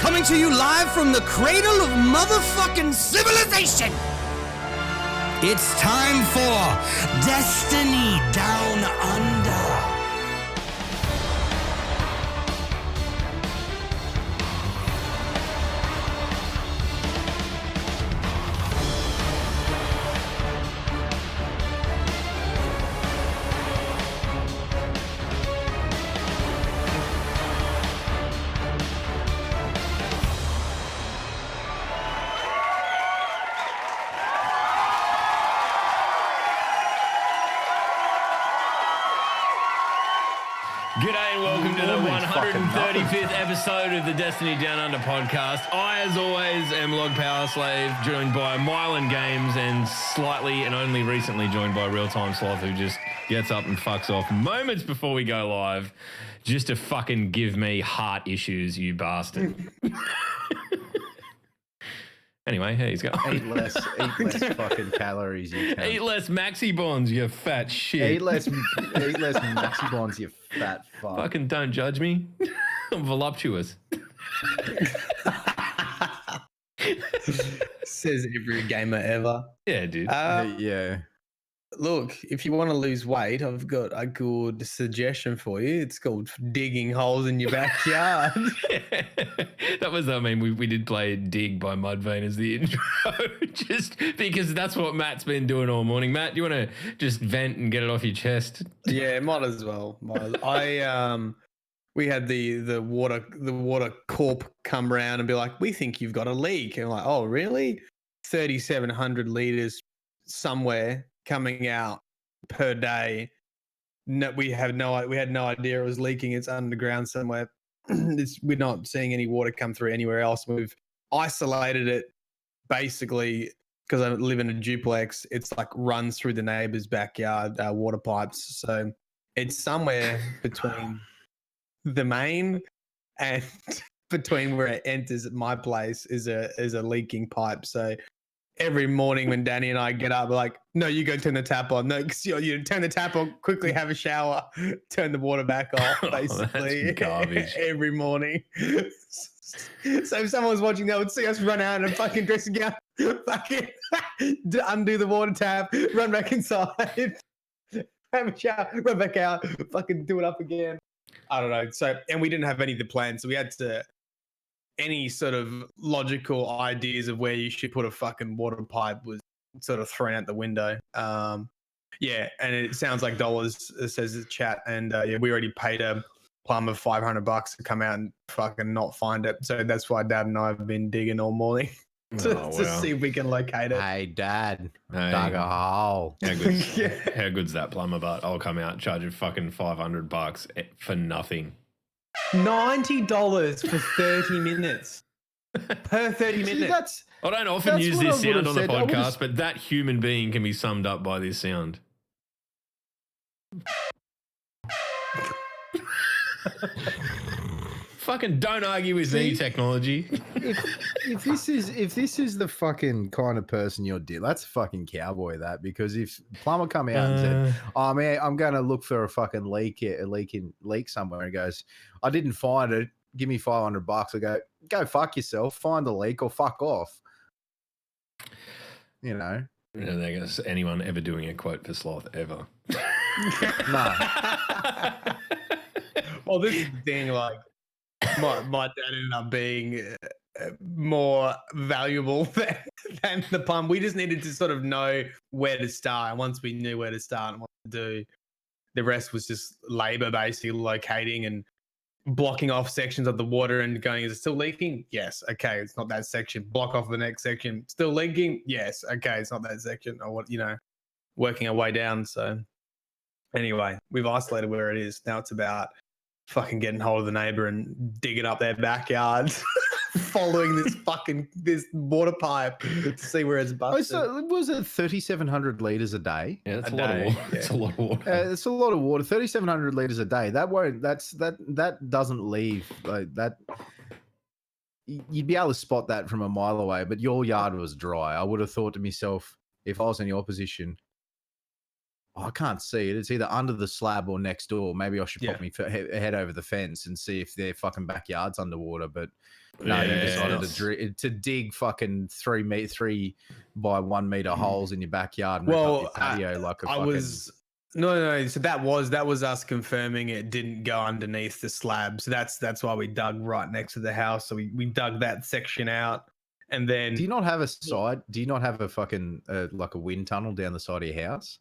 coming to you live from the cradle of motherfucking civilization. It's time for Destiny Down Under. G'day and welcome to the 135th episode of the Destiny Down Under podcast. I, as always, am Log Power Slave, joined by Mylan Games and slightly and only recently joined by Real Time Sloth, who just gets up and fucks off moments before we go live just to fucking give me heart issues, you bastard. Anyway, here he's got. Eat less fucking calories. You can. Eat less maxi bonds, you fat shit. Eat less maxi bonds, you fat fuck. Fucking don't judge me. I'm voluptuous. Says every gamer ever. Yeah, dude. Yeah. Look, if you want to lose weight, I've got a good suggestion for you. It's called digging holes in your backyard. That was, I mean, we did play Dig by Mudvayne as the intro, just because that's what Matt's been doing all morning. Matt, do you want to just vent and get it off your chest? Yeah, might as well. We had the water corp come around and be like, we think you've got a leak. And I'm like, oh, really? 3,700 litres somewhere coming out per day. No, we had no idea it was leaking. It's underground somewhere. We're not seeing any water come through anywhere else. We've isolated it basically because I live in a duplex. It's like runs through the neighbor's backyard water pipes. So it's somewhere between the main and between where it enters at my place is a leaking pipe. So every morning when Danny and I get up, we're like, no, you go turn the tap on. No, you turn the tap on, quickly have a shower, turn the water back off, basically. That's garbage. Every morning. So if someone was watching, they would see us run out in a fucking dressing gown, fucking undo the water tap, run back inside, have a shower, run back out, fucking do it up again. I don't know. So, and we didn't have any of the plans, so we had to... Any sort of logical ideas of where you should put a fucking water pipe was sort of thrown out the window. Yeah, and it sounds like dollars, says the chat, and yeah, we already paid a plumber $500 to come out and fucking not find it. So that's why Dad and I have been digging all morning to see if we can locate it. Hey, Dad, dug a hole. How good's that plumber? But I'll come out, charge you fucking $500 for nothing. $90 for 30 minutes. Per 30 minutes. I don't often use this sound on the podcast, but that human being can be summed up by this sound. Fucking don't argue with me, technology. If this is the fucking kind of person you're dealing, that's fucking cowboy that, because if plumber come out and said, oh man, I'm going to look for a fucking leak somewhere, and goes, I didn't find it, give me $500, I go fuck yourself, find the leak or fuck off. You know. I don't think there's anyone ever doing a quote for Sloth ever. No. Well, this is the thing, like, my dad ended up being more valuable than the plumber. We just needed to sort of know where to start. And once we knew where to start and what to do, the rest was just labor, basically locating and blocking off sections of the water and going, is it still leaking? Yes. Okay. It's not that section. Block off the next section. Still leaking? Yes. Okay. It's not that section. Or what, working our way down. So anyway, we've isolated where it is. Now it's about fucking getting hold of the neighbor and digging up their backyard, following this water pipe to see where it's busted. So was it 3,700 litres a day? Yeah, that's a lot of water. Yeah. It's a lot of water. It's a lot of water. 3,700 litres a day. That doesn't leave like that. You'd be able to spot that from a mile away, but your yard was dry. I would have thought to myself, if I was in your position, I can't see it. It's either under the slab or next door. Maybe I should Yeah. pop me head over the fence and see if their fucking backyard's underwater. But no, Yeah, you decided it's- to dig fucking 3 by 1 meter holes in your backyard and rip Well, up your patio like a I fucking. was no. So that was us confirming it didn't go underneath the slab. So that's why we dug right next to the house. So we dug that section out, and then Do you not have a side? Do you not have a fucking like a wind tunnel down the side of your house?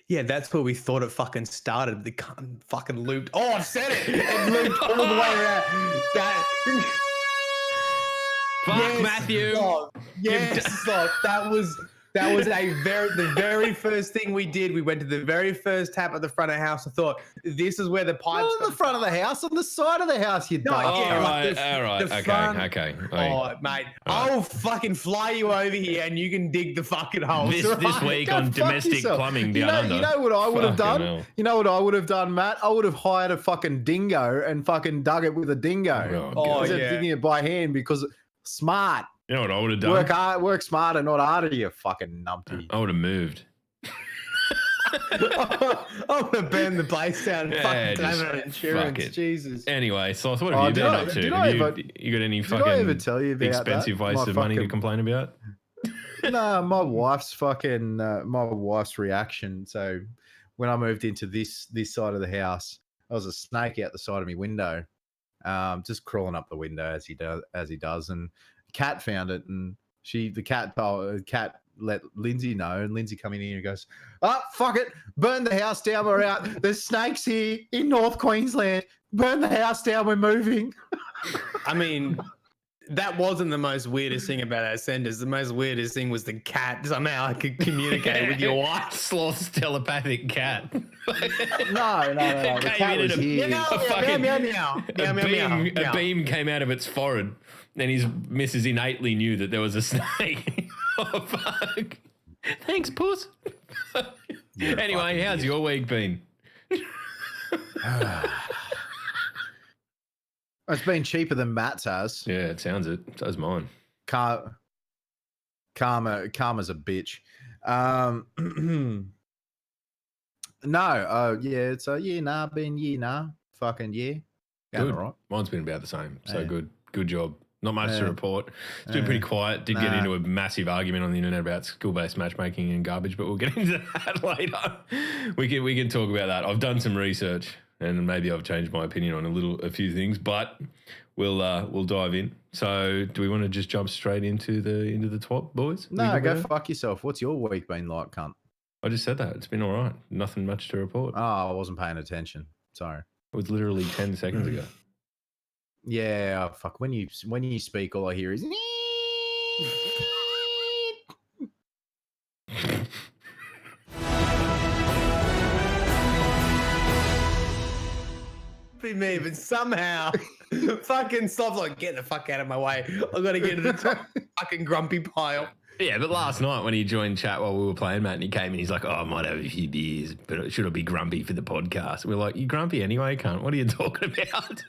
yeah, that's where we thought it fucking started. The cunt fucking looped. Oh, I've said it. It looped all the way around. That. Fuck, Yes, Matthew. stop. Yes, stop. That was the very first thing we did. We went to the very first tap at the front of the house. I thought this is where the pipes. Not on the front of the house, on the side of the house, you No, dug. yeah, All like right, all right. the Okay, front- okay. Oh, mate, I'll fucking fly you over here and you can dig the fucking holes. This right? week Go on fuck domestic yourself. plumbing You down know, under. you know what I would have Fucking done? hell. You know what I would have done, Matt? I would have hired a fucking dingo and fucking dug it with a dingo. Oh, God. Instead of yeah. digging it by hand because smart. You know what I would have done? Work hard, work smarter, not harder, you fucking numpty. I would have moved. I want to burn the place down and Yeah, fucking just claim it on fuck insurance. it. Jesus. Anyway, so what Oh, have you did been I- up to? did Have I you, ever- you got any Did I ever fucking tell you about expensive that? waste My of money to fucking- complain about? No, my wife's fucking my wife's reaction. So when I moved into this side of the house, there was a snake out the side of my window, just crawling up the window as he does, and cat found it, and the cat let Lindsay know, and Lindsay coming in and goes, "Oh fuck it, burn the house down, we're out. There's snakes here in North Queensland. Burn the house down, we're moving." I mean, that wasn't the most weirdest thing about our senders. The most weirdest thing was the cat. Somehow I could communicate with your wife. Sloth's telepathic cat. No. The Came cat in was and here. Meow, A fucking- meow, meow, meow, meow, meow, A meow. beam came out of its forehead, and his missus innately knew that there was a snake. Oh, fuck. Thanks, puss. You're a Anyway, fucking how's your week been? It's been cheaper than Matt's has. Yeah, it sounds it. So's mine. Karma's a bitch. No, it's fucking yeah. Going Good. all right. Mine's been about the same. So Yeah. good. Good job. Not much to Yeah. report. It's been pretty quiet. Did get Nah. into a massive argument on the internet about skill-based matchmaking and garbage, but we'll get into that later. We can talk about that. I've done some research and maybe I've changed my opinion on a few things, but we'll dive in. So, do we want to just jump straight into the top, boys? No, We go good with fuck yourself. What's your week been like, cunt? that? I just said that. It's been all right. Nothing much to report. Oh, I wasn't paying attention. Sorry. It was literally 10 seconds ago. Yeah, fuck. When you speak, all I hear is. Be me, but somehow fucking stop, like, get the fuck out of my way. I've got to get to the top fucking grumpy pile. Yeah, but last night when he joined chat while we were playing, Matt, and he came in, he's like, "Oh, I might have a few beers, but should I be grumpy for the podcast?" We're like, "You grumpy anyway, cunt. What are you talking about?"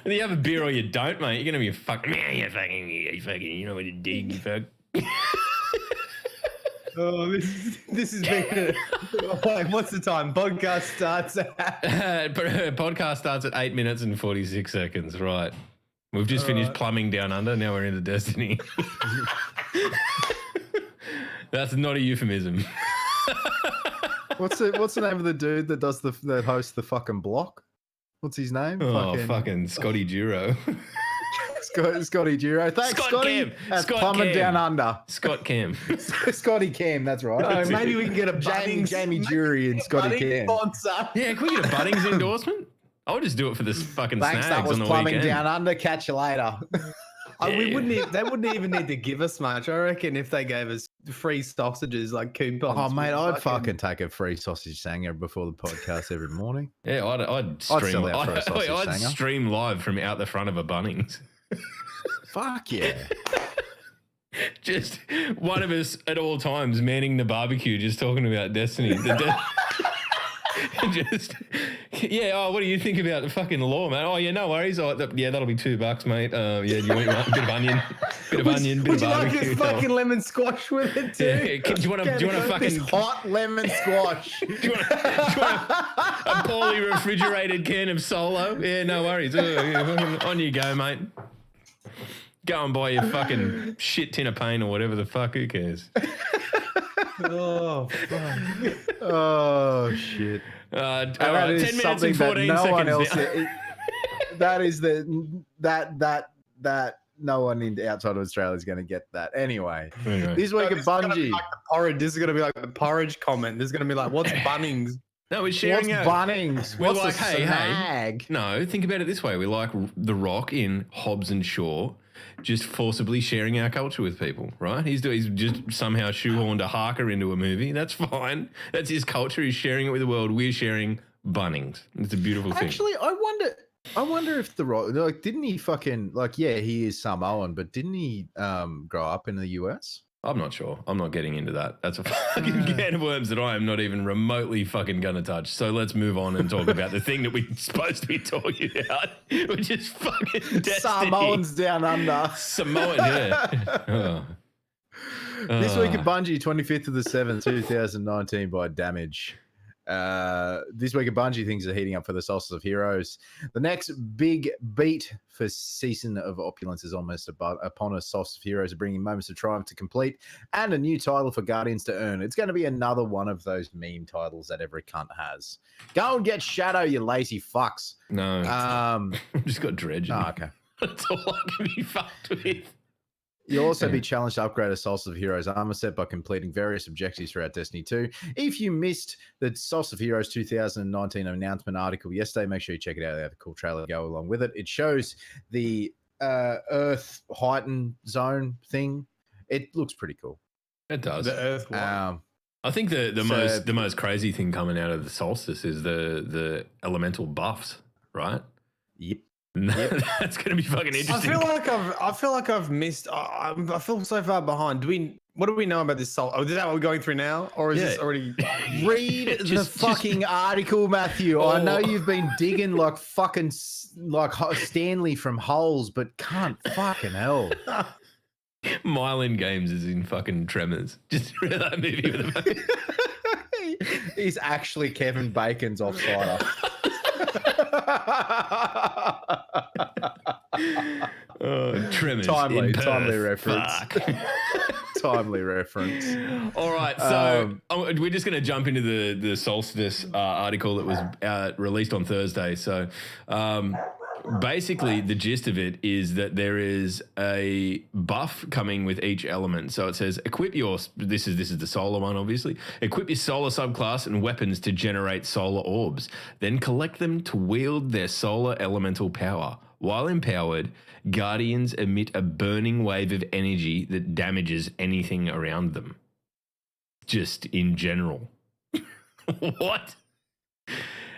Whether you have a beer or you don't, mate, you're gonna be a fucking, you fucking, you know what to dig, you fuck. Oh, this has been. Like, what's the time? Podcast starts at. Podcast starts at 8 minutes and 46 seconds. Right. We've just finished plumbing down under. Now we're into Destiny. That's not a euphemism. What's the name of the dude that hosts the fucking block? What's his name? Oh, fucking Scotty Duro. Scotty Giro. Thanks, Scott Scotty. Cam. That's Scott plumbing Cam. down under. Scott Cam. Scotty Cam, that's right. Oh, maybe we can get a Jamie Jury and Scotty Cam. sponsor. Yeah, can we get a Bunnings endorsement? I would just do it for this fucking Thanks, that snags was on the plumbing weekend. down under. Catch you later. We wouldn't. They wouldn't even need to give us much. I reckon if they gave us free sausages like coupons. Oh, mate, we'd I'd fucking take a free sausage sanger before the podcast every morning. Yeah, I'd stream. sell out for a sausage I'd sanger. stream live from out the front of a Bunnings. Fuck yeah. Just one of us at all times manning the barbecue, just talking about Destiny. Just Yeah. Oh, what do you think about the fucking law, man? Oh, yeah, no worries. Oh, yeah, that'll be $2, mate. Yeah, do you want a bit of onion, bit of onion, bit Would of you like barbecue? this fucking lemon squash with it too? Yeah. Do you want to fucking this hot lemon squash? do you want a poorly refrigerated can of Solo? Yeah, no worries. On you go, mate. Go and buy your fucking shit tin of paint or whatever the fuck. Who cares? Oh, fuck. Oh shit! All And right, that is 10 minutes something and that 14 no seconds. one else. now. That is that no one outside of Australia is going to get that anyway. Anyway. This week This at is gonna be Bungie, like the porridge. This is gonna be like the porridge comment. This is gonna be like, what's Bunnings? No, we're what's sharing out. Bunnings? We're What's like, a hey, snag? No, think about it this way. We're like The Rock in Hobbs and Shaw, just forcibly sharing our culture with people, right? He's just somehow shoehorned a Harker into a movie. That's fine. That's his culture. He's sharing it with the world. We're sharing Bunnings. It's a beautiful thing. Actually, I wonder if the Rock, like, didn't he fucking like? Yeah, he is Samoan, but didn't he grow up in the US? I'm not sure. I'm not getting into that. That's a fucking can of worms that I am not even remotely fucking gonna touch. So let's move on and talk about the thing that we're supposed to be talking about, which is fucking Destiny. Samoans down under. Samoan, yeah. Oh. This week at Bungie, 25th of the 7th, 2019 by Damage. This week at Bungie, things are heating up for the Solstice of Heroes. The next big beat for Season of Opulence is almost upon us. Solstice of Heroes are bringing moments of triumph to complete and a new title for Guardians to earn. It's going to be another one of those meme titles that every cunt has. Go and get Shadow, you lazy fucks. No. I've just got Dredge. Oh, okay. That's all I can be fucked with. You'll also be challenged to upgrade a Solstice of Heroes armor set by completing various objectives throughout Destiny 2. If you missed the Solstice of Heroes 2019 announcement article yesterday, make sure you check it out. They have a cool trailer to go along with it. It shows the Earth heightened zone thing. It looks pretty cool. It does. The Earth one. I think the most crazy thing coming out of the Solstice is the elemental buffs, right? Yep. That's going to be fucking interesting. I feel like I've missed. I feel so far behind. What do we know about this Sol? Oh, is that what we're going through now, or is this already? Read the fucking article, Matthew. I know you've been digging like fucking like Stanley from holes, but can't fucking hell. Mylan Games is in fucking Tremors. Just read that movie with him. He's actually Kevin Bacon's offsider. Tremors. Timely reference. Timely reference. All right, so we're just going to jump into the Solstice article that was released on Thursday. So basically, the gist of it is that there is a buff coming with each element. So it says, equip your, this is the solar one, obviously. Equip your solar subclass and weapons to generate solar orbs. Then collect them to wield their solar elemental power. While empowered, Guardians emit a burning wave of energy that damages anything around them. Just in general. What?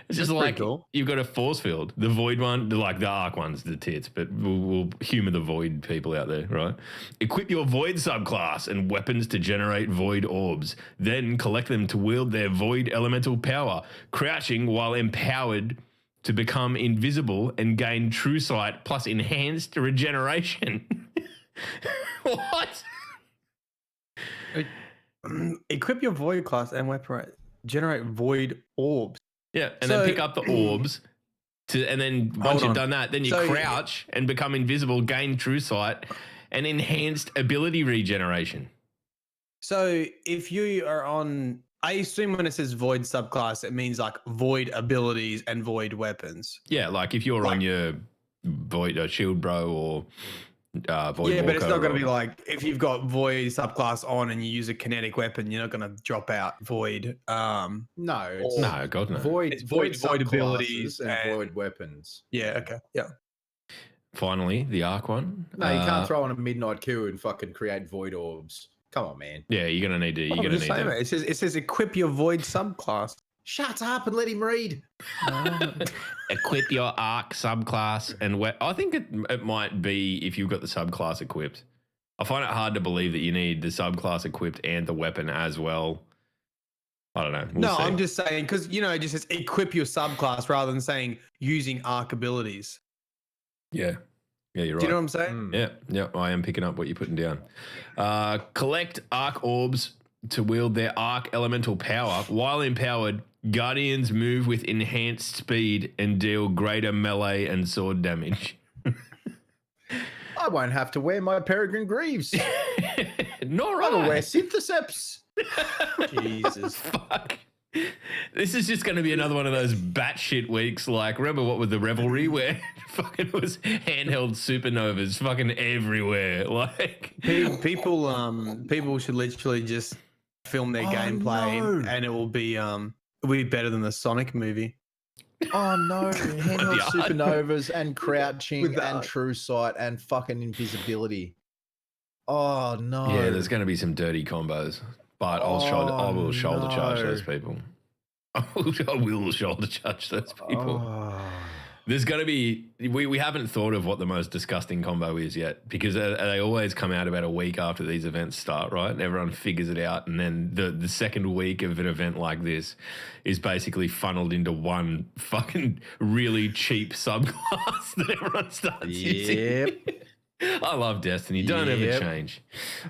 It's just like cool. You've got a force field. The void one, like the arc one's the tits, but we'll humor the void people out there, right? Equip your void subclass and weapons to generate void orbs. Then collect them to wield their void elemental power, crouching while empowered to become invisible and gain true sight plus enhanced regeneration. What? Equip your void class and weapon generate void orbs. Yeah, and then pick up the orbs and then once you've done that, then you crouch and become invisible, gain true sight, and enhanced ability regeneration. So if you are on, I assume when it says void subclass, it means like void abilities and void weapons. Yeah, like if you're on your void shield bro or void yeah, but it's not going to be or, like if you've got void subclass on and you use a kinetic weapon, you're not going to drop out void. No, God no. Void abilities and void weapons. Yeah, okay, yeah. Finally, the arc one. No, you can't throw on a midnight coup and fucking create void orbs. Come on, man. Yeah, you're gonna need to. You're gonna need to. It says equip your void subclass. Shut up and let him read. Equip your arc subclass and I think it might be if you've got the subclass equipped. I find it hard to believe that you need the subclass equipped and the weapon as well. I don't know. No, see. I'm just saying because it just says equip your subclass rather than saying using arc abilities. Yeah, you're right. Do you know what I'm saying? Yeah, I am picking up what you're putting down. Collect arc orbs to wield their arc elemental power. While empowered, guardians move with enhanced speed and deal greater melee and sword damage. I won't have to wear my Peregrine Greaves. Nor I will I. wear Syntheseps. Jesus. Fuck. This is just going to be another one of those batshit weeks. Like, remember what with the Revelry where fucking was handheld supernovas fucking everywhere. Like, people should literally just film their gameplay, and it will be better than the Sonic movie. Oh no, handheld Yeah. supernovas and crouching With the and art. true sight and fucking invisibility. Oh no. yeah, there's going to be some dirty combos, but I will shoulder charge those people. I will shoulder charge those people. Oh. There's going to be, we haven't thought of what the most disgusting combo is yet because they always come out about a week after these events start, right? And everyone figures it out. And then the second week of an event like this is basically funneled into one fucking really cheap subclass that everyone starts using. Yep. I love Destiny. Don't ever Yep. change.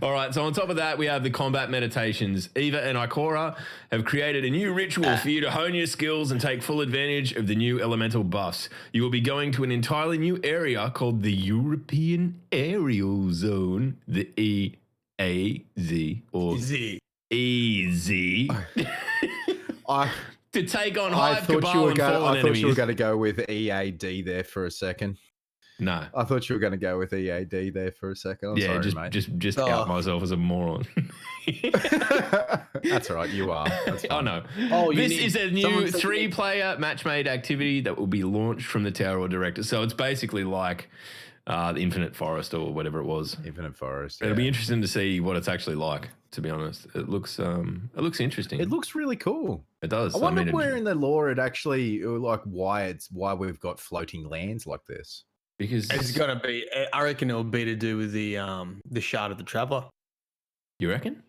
All right. So on top of that, we have the combat meditations. Eva and Ikora have created a new ritual for you to hone your skills and take full advantage of the new elemental buffs. You will be going to an entirely new area called the European Aerial Zone, the EAZ or Z. EZ, I to take on I Hive, thought Cabal, you were and going. Fallen I thought you were enemies. going to go with EAD there for a second. No. I thought you were going to go with EAD there for a second. I'm sorry, mate. just out myself as a moron. That's all right. You are. That's Oh fine. no! Oh, you This need- is a new someone said- 3-player match-made activity that will be launched from the Tower or Director. So it's basically like the Infinite Forest or whatever it was. Infinite Forest. It'll yeah. be interesting to see what it's actually like. To be honest, it looks interesting. It looks really cool. It does. I wonder mean, where in the lore it actually like why we've got floating lands like this. because It's gonna be. I reckon it'll be to do with the shard of the traveler. you reckon?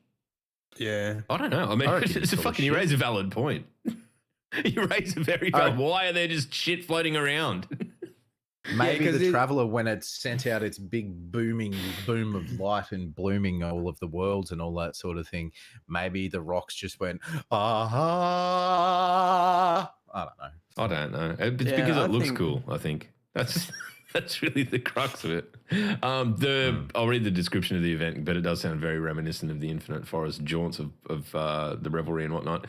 Yeah. I don't know. I mean, I reckon it's it's a full of fucking. You shit. raise a valid point. You raise a very valid. Why are there just shit floating around? Maybe 'cause the traveler, when it sent out its big boom of light and blooming all of the worlds and all that sort of thing, maybe the rocks just went, ah. I don't know. I don't know. It's Yeah, because I it looks think- cool. I think that's really the crux of it. I'll read the description of the event, but it does sound very reminiscent of the Infinite Forest jaunts of the Revelry and whatnot.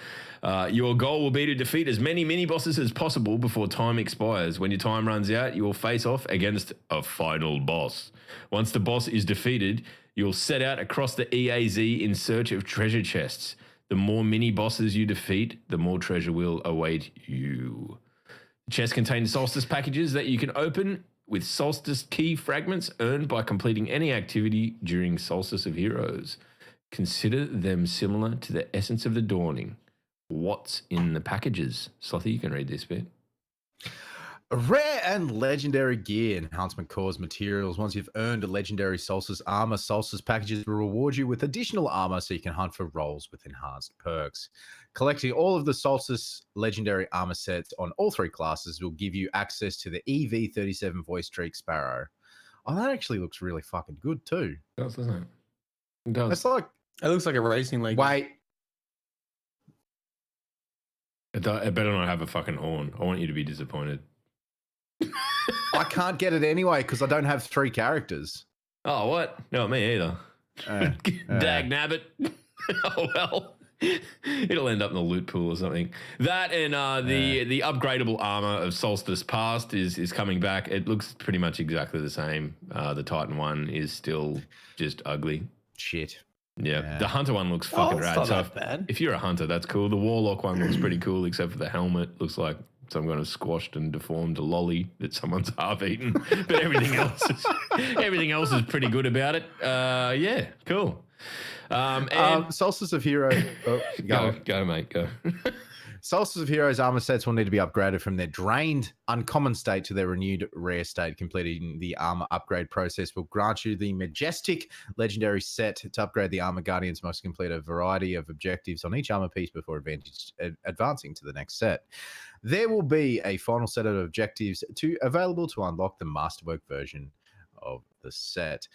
Your goal will be to defeat as many mini bosses as possible before time expires. When your time runs out, you will face off against a final boss. Once the boss is defeated, you'll set out across the EAZ in search of treasure chests. The more mini bosses you defeat, the more treasure will await you. The chests contain Solstice packages that you can open with Solstice key fragments earned by completing any activity during Solstice of Heroes. Consider them similar to the essence of the dawning. What's in the packages? Slothy, you can read this bit. Rare and legendary gear enhancement cores materials. Once you've earned a legendary Solstice armor, Solstice packages will reward you with additional armor so you can hunt for roles with enhanced perks. Collecting all of the Solstice legendary armor sets on all 3 classes will give you access to the EV37 voice streak Sparrow. Oh, that actually looks really fucking good too. It does, doesn't it? It does. It's like, It looks like a racing league. wait, It better not have a fucking horn. I want you to be disappointed. I can't get it anyway because I don't have 3 characters. Oh, what? No, me either. Dag nabbit. Oh, well. It'll end up in the loot pool or something. That and the upgradable armor of Solstice Past is coming back. It looks pretty much exactly the same. The Titan one is still just ugly. Shit. Yeah. The Hunter one looks fucking it's rad. not So that bad. if you're a Hunter, that's cool. The Warlock one looks pretty cool, except for the helmet. Looks like some kind of squashed and deformed lolly that someone's half eaten. But everything else is pretty good about it. Yeah, cool. And Solstice of Heroes. Oh, go, mate, go. Solstice of Heroes armor sets will need to be upgraded from their drained, uncommon state to their renewed rare state. Completing the armor upgrade process will grant you the majestic legendary set. To upgrade the armor, Guardians must complete a variety of objectives on each armor piece before advancing to the next set. There will be a final set of objectives available to unlock the Masterwork version of the set.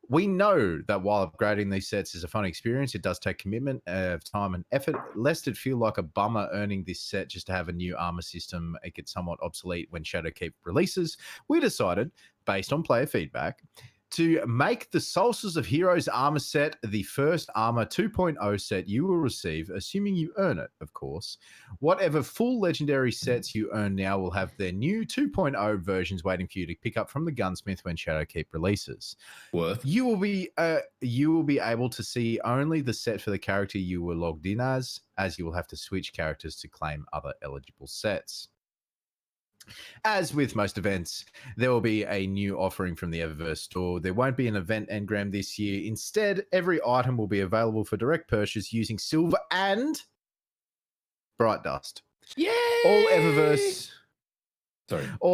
We know that while upgrading these sets is a fun experience, it does take commitment of time and effort, lest it feel like a bummer earning this set just to have a new armor system. It gets somewhat obsolete when Shadowkeep releases. We decided, based on player feedback, to make the Solstice of Heroes armor set the first Armor 2.0 set you will receive, assuming you earn it, of course. Whatever full legendary sets you earn now will have their new 2.0 versions waiting for you to pick up from the gunsmith when Shadowkeep releases. You will be able to see only the set for the character you were logged in as you will have to switch characters to claim other eligible sets. As with most events, there will be a new offering from the Eververse store. There won't be an event engram this year. Instead, every item will be available for direct purchase using silver and bright dust. Yay! All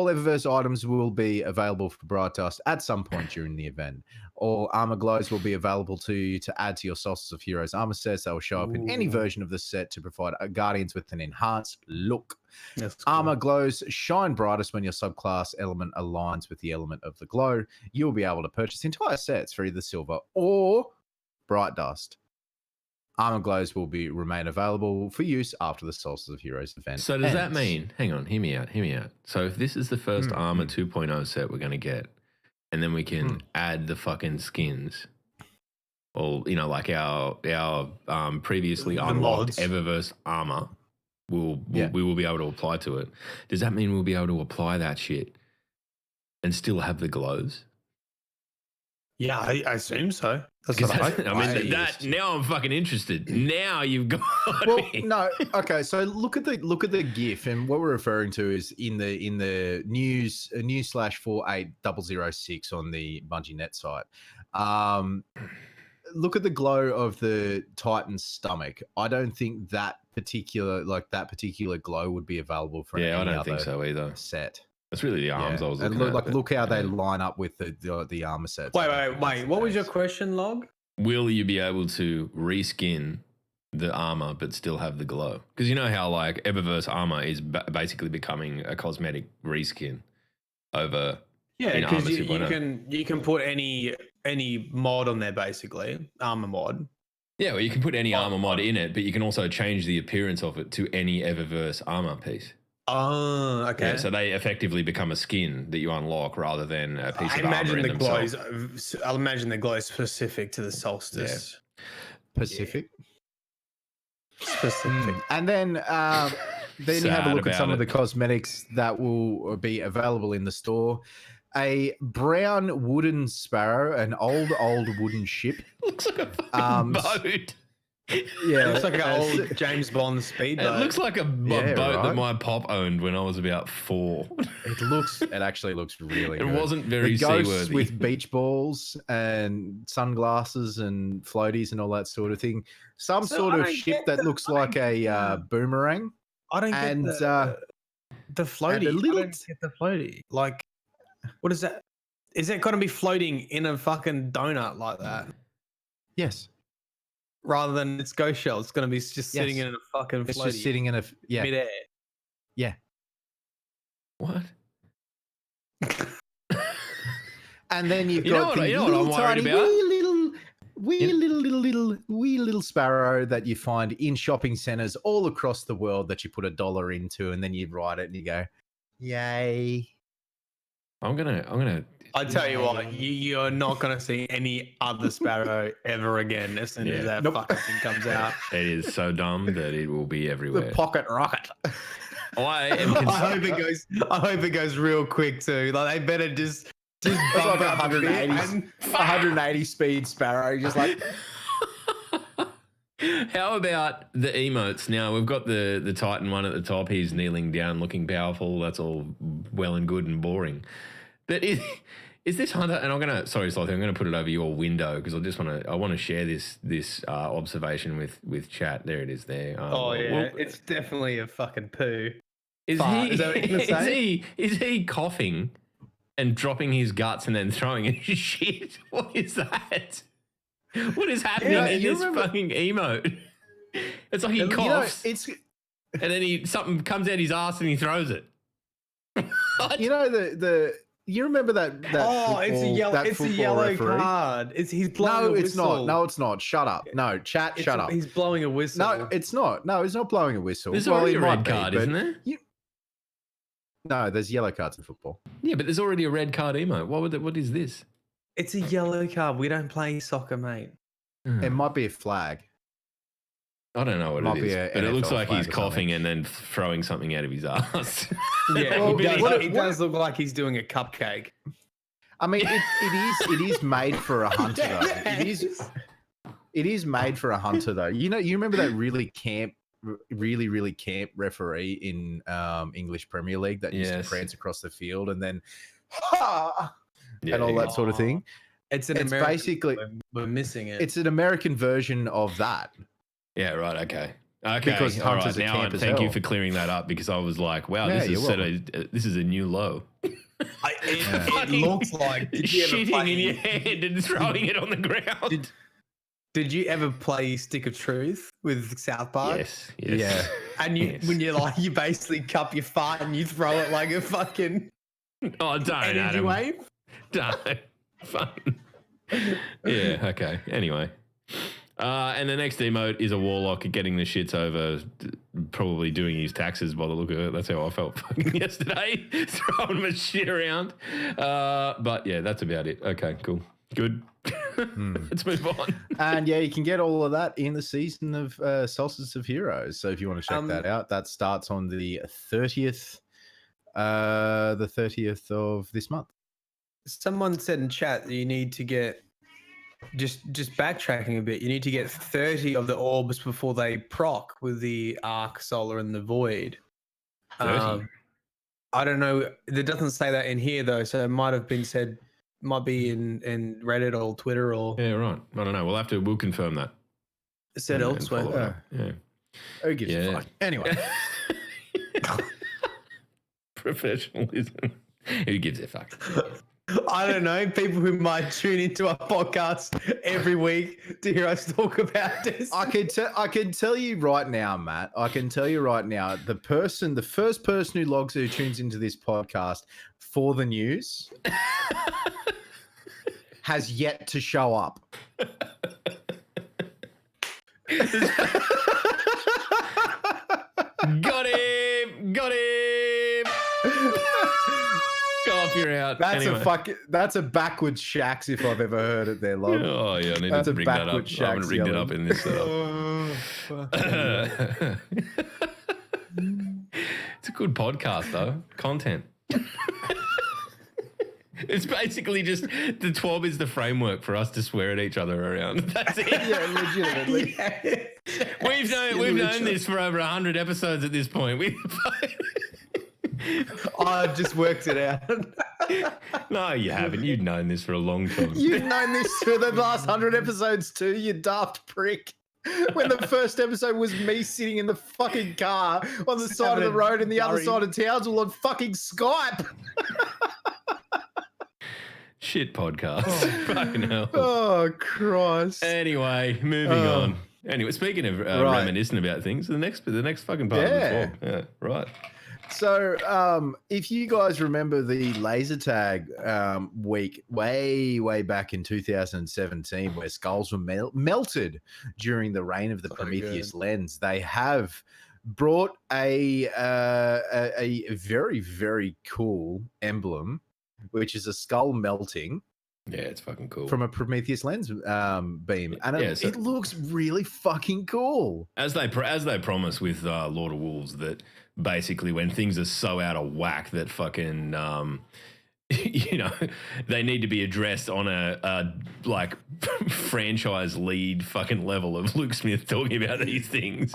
Eververse items will be available for bright dust at some point during the event. All armor glows will be available to you to add to your Solstice of Heroes armor sets. They will show up in any version of the set to provide Guardians with an enhanced look. That's cool. Armor glows shine brightest when your subclass element aligns with the element of the glow. You'll be able to purchase entire sets for either silver or bright dust. Armor glows will remain available for use after the Solstice of Heroes event. So does that mean, hang on, hear me out. So if this is the first Armor 2.0 set we're going to get, and then we can add the fucking skins, or, you know, like our previously unlocked Eververse armor, we will be able to apply to it. Does that mean we'll be able to apply that shit and still have the glows? Yeah, I assume so. That's what now I'm fucking interested. Now you've got me. No, okay. So look at the GIF, and what we're referring to is in the news /48006 on the Bungie Net site. Look at the glow of the Titan's stomach. I don't think that particular glow would be available for any I don't other think so either. set. That's really the arms I was looking at. Look how they line up with the armor sets. Wait. What was your question, Log? Will you be able to reskin the armor but still have the glow? Because you know how like Eververse armor is basically becoming a cosmetic reskin over. Yeah, because you can put any mod on there basically, armor mod. Yeah, well, you can put any armor mod in it, but you can also change the appearance of it to any Eververse armor piece. Oh, okay. Yeah, so they effectively become a skin that you unlock rather than a piece of armor in themselves. I'll imagine the glow is specific to the Solstice. Yeah. Specific. And then you have a look at some of the cosmetics that will be available in the store. A brown wooden sparrow, an old wooden ship. Looks like a fucking boat. Yeah, it looks like an old James Bond speedboat. It looks like a boat that my pop owned when I was about 4. It actually looks really good. It wasn't very seaworthy. With beach balls and sunglasses and floaties and all that sort of thing. Some sort of ship that looks like a boomerang. I don't get the floaty. I don't get the floaty. Like, what is that? Is it going to be floating in a fucking donut like that? Yes. Rather than its ghost shell, it's going to be just sitting in a fucking floaty. It's just sitting in midair. Yeah. What? And then you've got what I'm worried about? wee little sparrow that you find in shopping centers all across the world that you put $1 into, and then you write it and you go, "Yay!" I'm gonna. I tell you what, you're not going to see any other sparrow ever again as soon as that fucking thing comes out. It is so dumb that it will be everywhere. The pocket rocket. I hope it goes real quick too. Like they better just bump like 180 speed sparrow, just like. How about the emotes? Now we've got the Titan one at the top. He's kneeling down, looking powerful. That's all well and good and boring. But is Is this Hunter? And sorry, Slothy, I'm gonna put it over your window because I want to share this observation with chat. There it is. There. It's definitely a fucking poo. Is Is that what you're gonna say? Is he coughing and dropping his guts and then throwing his shit? What is that? What is happening in this fucking emote? It's like he coughs, and then something comes out his ass and he throws it. You remember that? It's a yellow referee? card. He's blowing a whistle. It's not. No, it's not. Shut up. No, chat. Shut up. He's blowing a whistle. No, it's not. No, he's not blowing a whistle. There's already a red card, isn't there? No, there's yellow cards in football. Yeah, but there's already a red card emote. What is this? It's a yellow card. We don't play soccer, mate. It might be a flag. I don't know what it is, but it looks like he's coughing and then throwing something out of his ass. Yeah, it does look like he's doing a cupcake. I mean, it is made for a hunter, though. It is made for a hunter, though. You remember that really camp referee in English Premier League that used to prance across the field and then and all that sort of thing? It's basically we're missing it. It's an American version of that. Yeah, right. Okay. Because all right. hunters are Now, camp as thank hell. you for clearing that up because I was like, wow, this is a new low. It looks like shitting in your hand and throwing it on the ground. Did you ever play Stick of Truth with South Park? Yes. Yeah. And when you basically cup your fart and you throw it like a fucking don't, energy Adam. wave? Don't. Fun. Yeah, okay. Anyway. And the next emote is a warlock getting the shits over, probably doing his taxes by the look of it. That's how I felt fucking yesterday, throwing my shit around. But yeah, that's about it. Okay, cool. Good. Let's move on. And yeah, you can get all of that in the season of Solstice of Heroes. So if you want to check that out, that starts on the 30th, of this month. Someone said in chat that you need to get just backtracking a bit. You need to get 30 of the orbs before they proc with the Arc, Solar, and the Void. 30. I don't know. It doesn't say that in here though, so it might have been said. Might be in Reddit or Twitter or yeah, right. I don't know. We'll confirm that. Said elsewhere. Yeah. Who gives a fuck? Anyway. Professionalism. Who gives a fuck? I don't know. People who might tune into our podcast every week to hear us talk about this. I can tell you right now, Matt. I can tell you right now, the first person who tunes into this podcast for the news has yet to show up. Got him. Go off, you're out. That's a backwards Shax if I've ever heard it there, Log. Oh yeah, I need to bring that up. I haven't rigged it up in this setup. It's a good podcast though. Content. It's basically just the TWAB is the framework for us to swear at each other around. That's it. Yeah, legitimately. We've known this for over 100 episodes at this point. I've just worked it out. No, you haven't. You've known this for a long time. You've known this for the last 100 episodes too, you daft prick. When the first episode was me sitting in the fucking car on the side of the road and the other side of Townsville on fucking Skype. Shit podcast. Fucking hell. Oh, Christ. Anyway, moving on. Anyway, speaking of reminiscing about things, the next fucking part of the talk. Yeah, right. So, if you guys remember the laser tag week way back in 2017, where skulls were melted during the reign of the Prometheus lens, they have brought a very, very cool emblem, which is a skull melting. Yeah, it's fucking cool. From a Prometheus lens beam. And it looks really fucking cool. As they promise with Lord of Wolves, that basically when things are so out of whack that fucking they need to be addressed on a like franchise lead fucking level of Luke Smith talking about these things.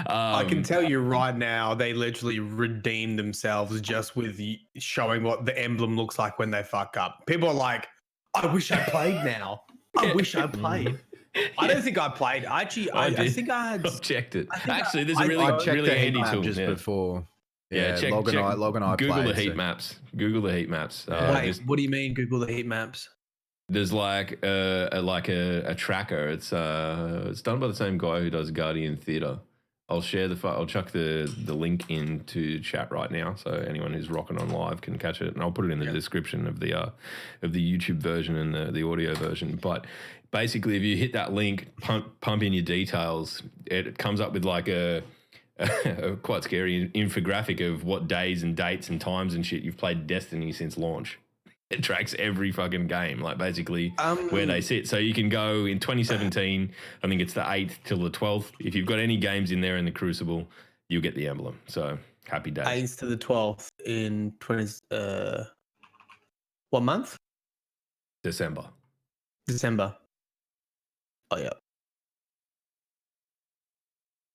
I can tell you right now, they literally redeemed themselves just with showing what the emblem looks like when they fuck up. People are like, I wish I played now. I wish I played. I don't think I played. I think I had checked it. I Actually, there's a really handy tool just before. Yeah, check, log and I Google played, the heat maps. Google the heat maps. Wait, what do you mean? Google the heat maps? There's like a tracker. It's done by the same guy who does Guardian Theatre. I'll share I'll chuck the link into chat right now, so anyone who's rocking on live can catch it, and I'll put it in the description of the YouTube version and the audio version. But basically, if you hit that link, pump in your details, it comes up with like a quite scary infographic of what days and dates and times and shit you've played Destiny since launch. It tracks every fucking game, like basically where they sit. So you can go in 2017, I think it's the 8th till the 12th. If you've got any games in there in the Crucible, you'll get the emblem. So happy days. 8th to the 12th in what month? December. Oh, yeah.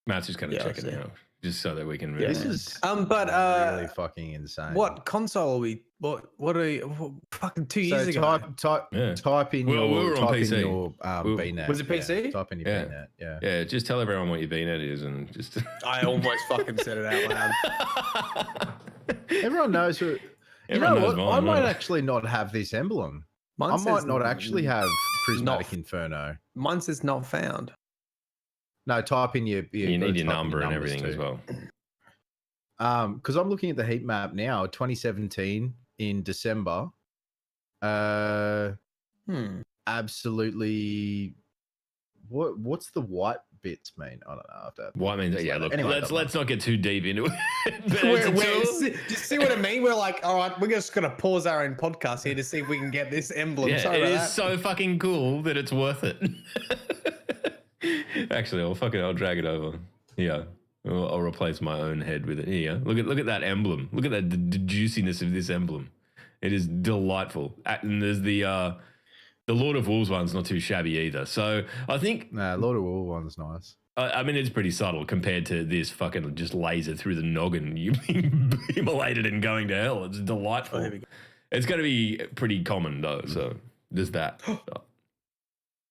Matt's just going to check it out, just so that we can. This is really fucking insane. What console are we? What are you? Fucking 2 years ago. Type in your. We were on PC. Your VNet. Was it PC? Yeah, type in your VNet. Yeah. Yeah. Just tell everyone what your VNet is, and just. I almost fucking said it out loud. Everyone knows who. Everyone knows what? mine, I might actually not have this emblem. I might not actually have Prismatic Inferno. Mine says not found. No, type in your. You need your number and everything as well. Because I'm looking at the heat map now, 2017 in December. Absolutely. What's the white bits mean? I don't know. White means look. Anyway, let's not get too deep into Do it. you see what I mean? We're like, all right, we're just gonna pause our own podcast here to see if we can get this emblem. Yeah, it is so fucking cool that it's worth it. Actually, I'll drag it over. Yeah. I'll replace my own head with it. Here, look at that emblem. Look at the juiciness of this emblem. It is delightful. And there's the Lord of Wolves one's not too shabby either. So I think Lord of Wolves one's nice. I mean, it's pretty subtle compared to this fucking just laser through the noggin. You being immolated and going to hell. It's delightful. It's going to be pretty common though. So there's that.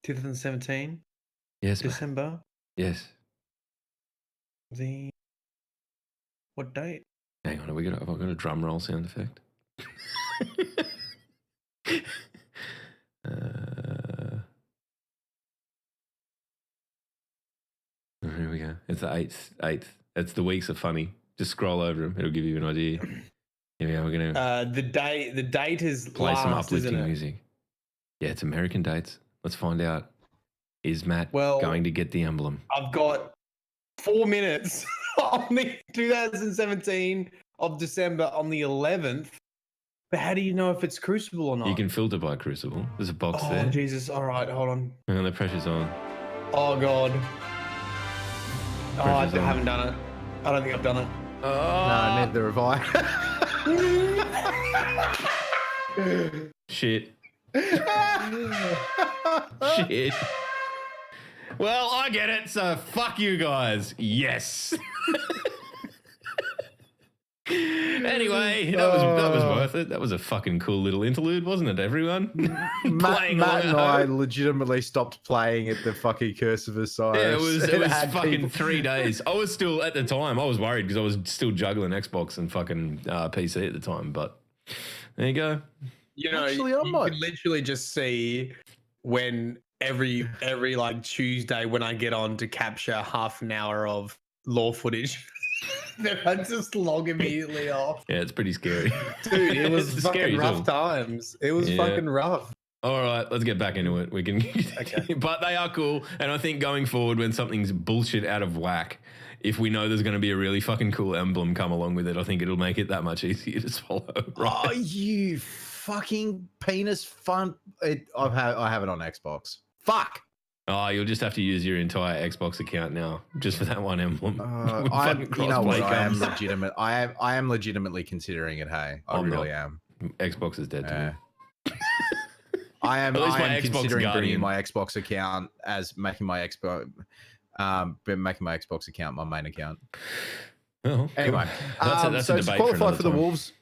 2017. Yes. December. Man. Yes. What date? Hang on, have I got a drum roll sound effect? Here we go. It's the 8th. It's the weeks are funny. Just scroll over them. It'll give you an idea. Here we are. We're gonna the date is play last, some uplifting isn't it? music. Yeah, it's American dates. Let's find out. Is Matt Well, going to get the emblem? I've got 4 minutes on the 2017 of December on the 11th. But how do you know if it's Crucible or not? You can filter by Crucible. There's a box there. Oh, Jesus. All right, hold on. And the pressure's on. Oh, God. I Pressure's on. haven't done it. I don't think I've done it. No, neither have I. Shit. Shit. Well, I get it, so fuck you guys. Yes. Anyway, that was worth it. That was a fucking cool little interlude, wasn't it, everyone? Matt and I legitimately stopped playing at the fucking Curse of Osiris. Yeah, it was fucking people... 3 days. I was still, at the time, I was worried because I was still juggling Xbox and fucking PC at the time, but there you go. You know, Actually, you can literally just see when every like Tuesday when I get on to capture half an hour of lore footage, then I just log immediately off. Yeah, it's pretty scary. Dude, it was fucking rough times. It was fucking rough. All right, let's get back into it. We can, okay. But they are cool, and I think going forward, when something's bullshit out of whack, if we know there's going to be a really fucking cool emblem come along with it, I think it'll make it that much easier to swallow. Right? Oh, you fucking penis fun! I have it on Xbox. Fuck. Oh, you'll just have to use your entire Xbox account now, just for that one emblem. You know what? I am legitimately considering it. Hey, I really am. Xbox is dead to me. I am At least my Xbox considering Guardian. bringing my Xbox account as making my Xbox account my main account. Oh, Anyway, that's so a to debate qualify for the time. Wolves,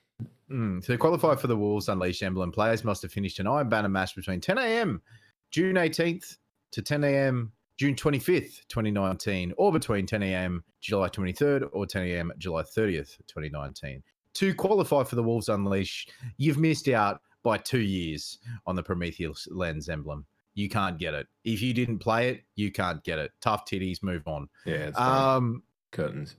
to qualify for the Wolves Unleashed Emblem, players must have finished an Iron Banner match between 10 a.m. June 18th to 10 a.m. June 25th, 2019, or between 10 a.m. July 23rd or 10 a.m. July 30th, 2019. To qualify for the Wolves Unleashed, you've missed out by 2 years on the Prometheus Lens Emblem. You can't get it. If you didn't play it, you can't get it. Tough titties, move on. Yeah, it's done. Curtains.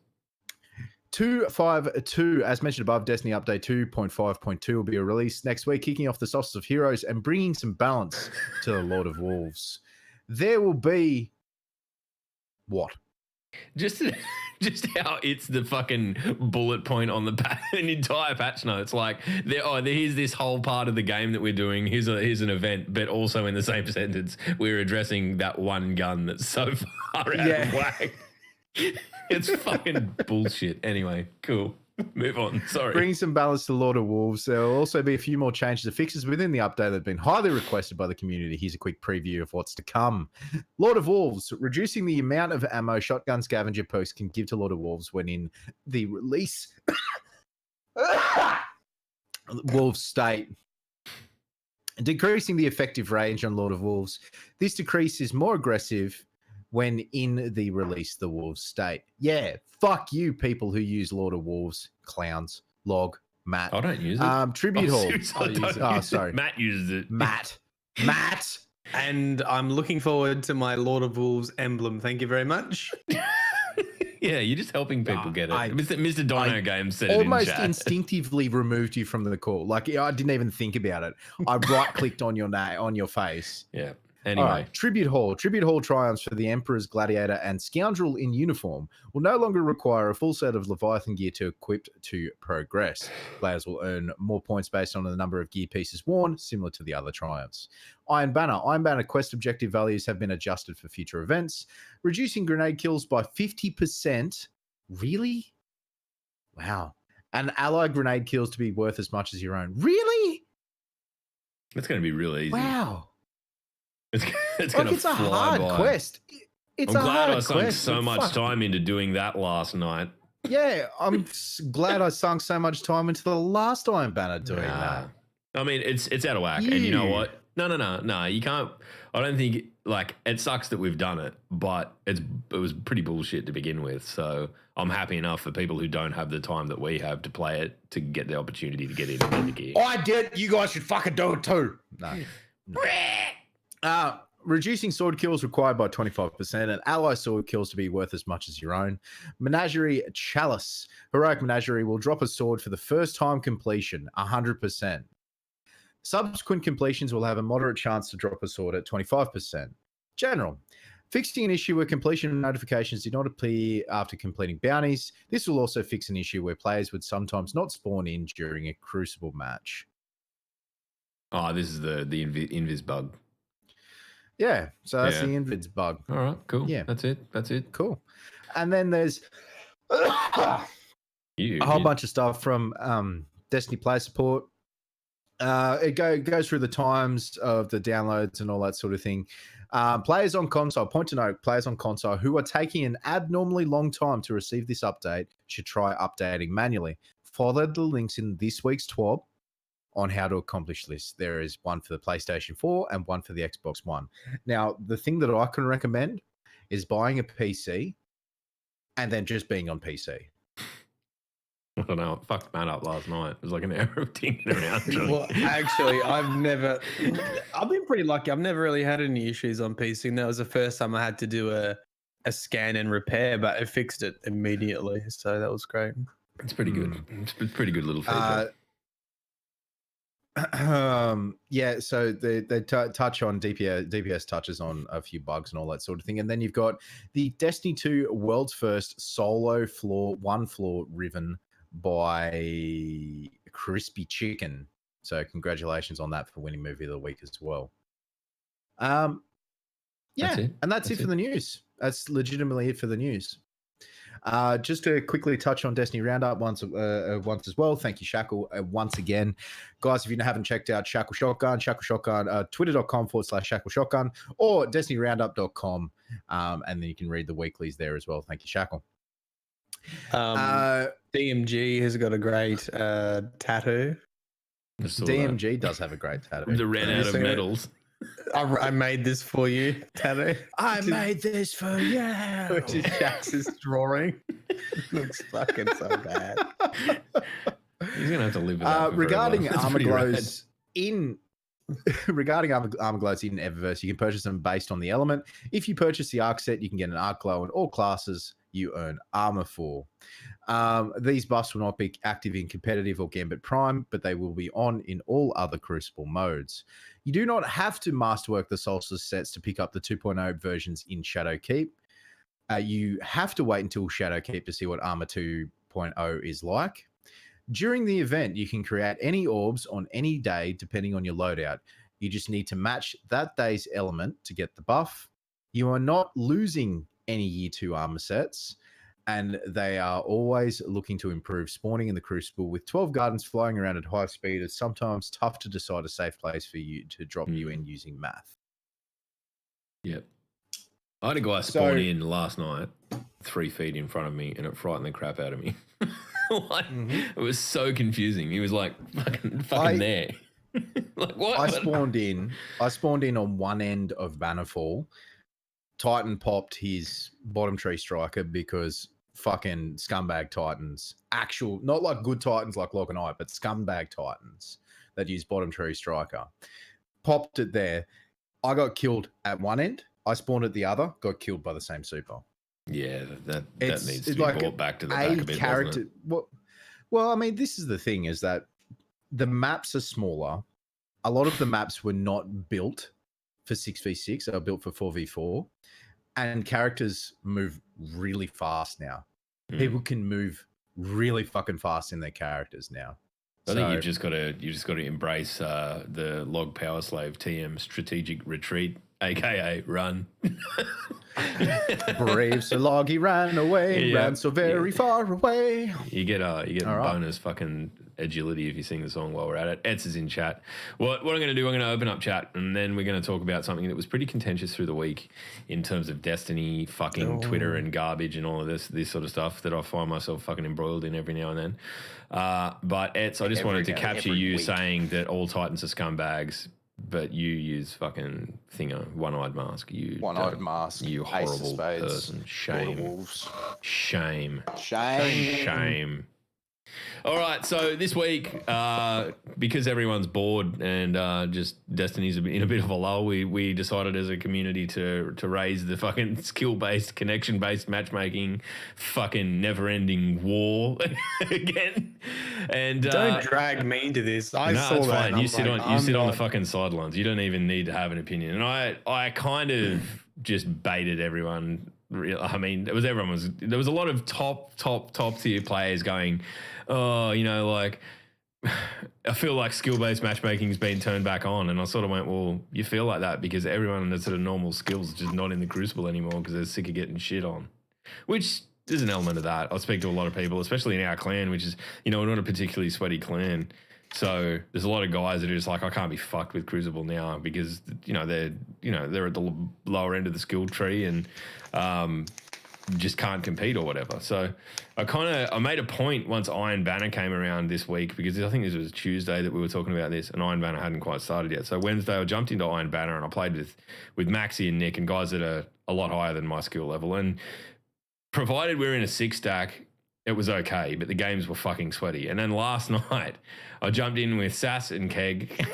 252, as mentioned above, Destiny Update 2.5.2 will be released next week, kicking off the Solstice of Heroes and bringing some balance to the Lord of Wolves. There will be what? Just how it's the fucking bullet point on the an entire patch notes. Like, here's this whole part of the game that we're doing. Here's an event, but also in the same sentence, we're addressing that one gun that's so far out of whack. It's fucking bullshit. Anyway, cool. Move on. Sorry. Bring some balance to Lord of Wolves. There will also be a few more changes and fixes within the update that have been highly requested by the community. Here's a quick preview of what's to come. Lord of Wolves, reducing the amount of ammo shotgun scavenger posts can give to Lord of Wolves when in the release Wolves state. Decreasing the effective range on Lord of Wolves. This decrease is more aggressive when in the release the Wolves state. Yeah, fuck you people who use Lord of Wolves. Clowns. Log. Matt. I don't use it. Tribute Hall. Sorry. Matt uses it. Matt. And I'm looking forward to my Lord of Wolves emblem. Thank you very much. Yeah, you're just helping people get it. Mr. Dino Games said it in almost chat. instinctively removed you from the call. Like, I didn't even think about it. I right-clicked on your face. Yeah. Anyway. All right. Tribute Hall triumphs for the Emperor's Gladiator and Scoundrel in uniform will no longer require a full set of Leviathan gear to equip to progress. Players will earn more points based on the number of gear pieces worn, similar to the other triumphs. Iron Banner quest objective values have been adjusted for future events, reducing grenade kills by 50%. Really? Wow. And allied grenade kills to be worth as much as your own. Really? It's going to be really easy. Wow. It's going to it's a fly hard by. quest. I'm glad I sunk so much time into doing that last night. Yeah, I'm glad I sunk so much time into the last Iron Banner doing that. I mean, it's out of whack. And you know what? No. You can't. I don't think, like, it sucks that we've done it, but it was pretty bullshit to begin with. So I'm happy enough for people who don't have the time that we have to play it to get the opportunity to get in and get the gear. I did. You guys should fucking do it too. No. Reducing sword kills required by 25% and ally sword kills to be worth as much as your own. Menagerie Chalice. Heroic Menagerie will drop a sword for the first time completion, 100%. Subsequent completions will have a moderate chance to drop a sword at 25%. General. Fixing an issue where completion notifications did not appear after completing bounties. This will also fix an issue where players would sometimes not spawn in during a Crucible match. Oh, this is the invis bug. Yeah, so that's the invids bug. All right, cool. Yeah. That's it. Cool. And then there's a whole bunch of stuff from Destiny Play Support. It goes through the times of the downloads and all that sort of thing. Players on console, point to note, players on console who are taking an abnormally long time to receive this update should try updating manually. Follow the links in this week's TWAB on how to accomplish this. There is one for the PlayStation 4 and one for the Xbox One. Now, the thing that I can recommend is buying a PC and then just being on PC. I don't know. It fucked man up last night. It was like an hour of tinking around. Well, actually, I've been pretty lucky. I've never really had any issues on PC. And that was the first time I had to do a scan and repair, but it fixed it immediately. So that was great. It's pretty good. It's a pretty good little feature. So they touch on DPS touches on a few bugs and all that sort of thing, and then you've got the Destiny 2 world's first solo one floor riven by Crispy Chicken. So congratulations on that for winning Movie of the Week as well. That's it for the news. That's legitimately it for the news. Just to quickly touch on Destiny Roundup once as well. Thank you, Shackle, once again. Guys, if you haven't checked out Shackle Shotgun, twitter.com/Shackle Shotgun or destinyroundup.com. And then you can read the weeklies there as well. Thank you, Shackle. DMG has got a great tattoo. DMG does have a great tattoo. The ran out of medals. I made this for you, tattoo. I made this for you. Which is Jax's drawing. Looks fucking so bad. He's gonna have to live with that. Regarding armor glows regarding armor glows in Eververse, you can purchase them based on the element. If you purchase the arc set, you can get an arc glow in all classes you earn armor for. These buffs will not be active in competitive or Gambit Prime, but they will be on in all other Crucible modes. You do not have to masterwork the Solstice sets to pick up the 2.0 versions in Shadowkeep. You have to wait until Shadowkeep to see what Armor 2.0 is like. During the event, you can create any orbs on any day depending on your loadout. You just need to match that day's element to get the buff. You are not losing any Year 2 armor sets, and they are always looking to improve spawning in the Crucible. With 12 gardens flying around at high speed, it's sometimes tough to decide a safe place for you to drop you in using math. Yep. I had a guy spawn in last night 3 feet in front of me, and it frightened the crap out of me. It was so confusing. He was like fucking there. Like what? I spawned in on one end of Bannerfall. Titan popped his bottom tree striker because fucking scumbag Titans, not like good Titans like Log and I, but scumbag Titans that use bottom tree striker, popped it there. I got killed at one end. I spawned at the other, got killed by the same super. Yeah, that needs to be brought back to the back a bit, character. doesn't it? Well, I mean, this is the thing: is that the maps are smaller. A lot of the maps were not built for 6v6; they were built for 4v4, and characters move really fast now. People can move really fucking fast in their characters now. I think you just got to embrace the Log Power Slave TM strategic retreat, aka run. Brave so log, he ran away, ran so very far away. You get bonus fucking agility if you sing the song while we're at it. Eds is in chat. What I'm going to do, I'm going to open up chat, and then we're going to talk about something that was pretty contentious through the week in terms of Destiny, fucking Twitter and garbage and all of this sort of stuff that I find myself fucking embroiled in every now and then. But Eds, I just wanted to capture you saying that all Titans are scumbags, but you use fucking one-eyed mask. One-eyed mask. You horrible person. Shame. All right, so this week, because everyone's bored and just Destiny's in a bit of a lull, we decided as a community to raise the fucking skill-based, connection-based matchmaking fucking never-ending war again. And don't drag me into this. I saw it's that. fine. You sit on the fucking sidelines. You don't even need to have an opinion. And I kind of just baited everyone. I mean, there was a lot of top tier players going, oh, like I feel like skill-based matchmaking has been turned back on. And I sort of went, well, you feel like that because everyone that's sort of normal skills is just not in the Crucible anymore because they're sick of getting shit on, which is an element of that. I speak to a lot of people, especially in our clan, which is, we're not a particularly sweaty clan. So there's a lot of guys that are just like, I can't be fucked with Crucible now because, they're at the lower end of the skill tree and just can't compete or whatever. So I made a point once Iron Banner came around this week, because I think this was Tuesday that we were talking about this, and Iron Banner hadn't quite started yet. So Wednesday I jumped into Iron Banner and I played with Maxi and Nick and guys that are a lot higher than my skill level. And provided we're in a 6-stack, it was okay, but the games were fucking sweaty. And then last night, I jumped in with Sass and Keg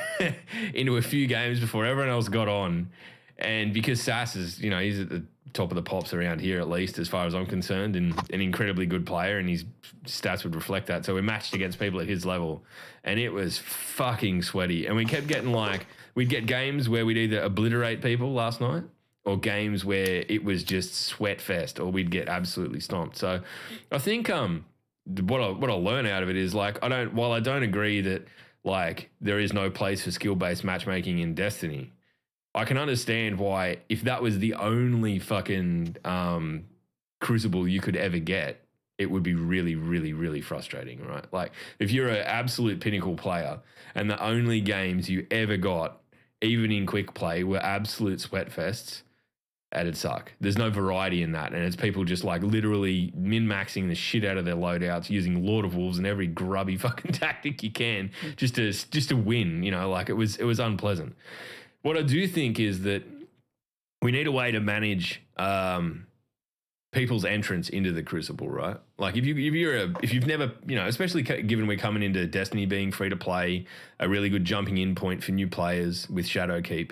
into a few games before everyone else got on. And because Sass is, he's at the top of the pops around here, at least as far as I'm concerned, and an incredibly good player, and his stats would reflect that. So we matched against people at his level, and it was fucking sweaty. And we kept getting we'd get games where we'd either obliterate people last night, or games where it was just sweat fest, or we'd get absolutely stomped. So I think what I'll learn out of it is while I don't agree that there is no place for skill-based matchmaking in Destiny, I can understand why, if that was the only fucking Crucible you could ever get, it would be really, really, really frustrating, right? Like if you're an absolute pinnacle player and the only games you ever got, even in quick play, were absolute sweat fests, that'd suck. There's no variety in that. And it's people just like literally min-maxing the shit out of their loadouts, using Lord of Wolves and every grubby fucking tactic you can just to win, you know, like it was unpleasant. What I do think is that we need a way to manage people's entrance into the Crucible, right? Like if you've never, you know, especially given we're coming into Destiny being free to play, a really good jumping in point for new players with Shadowkeep,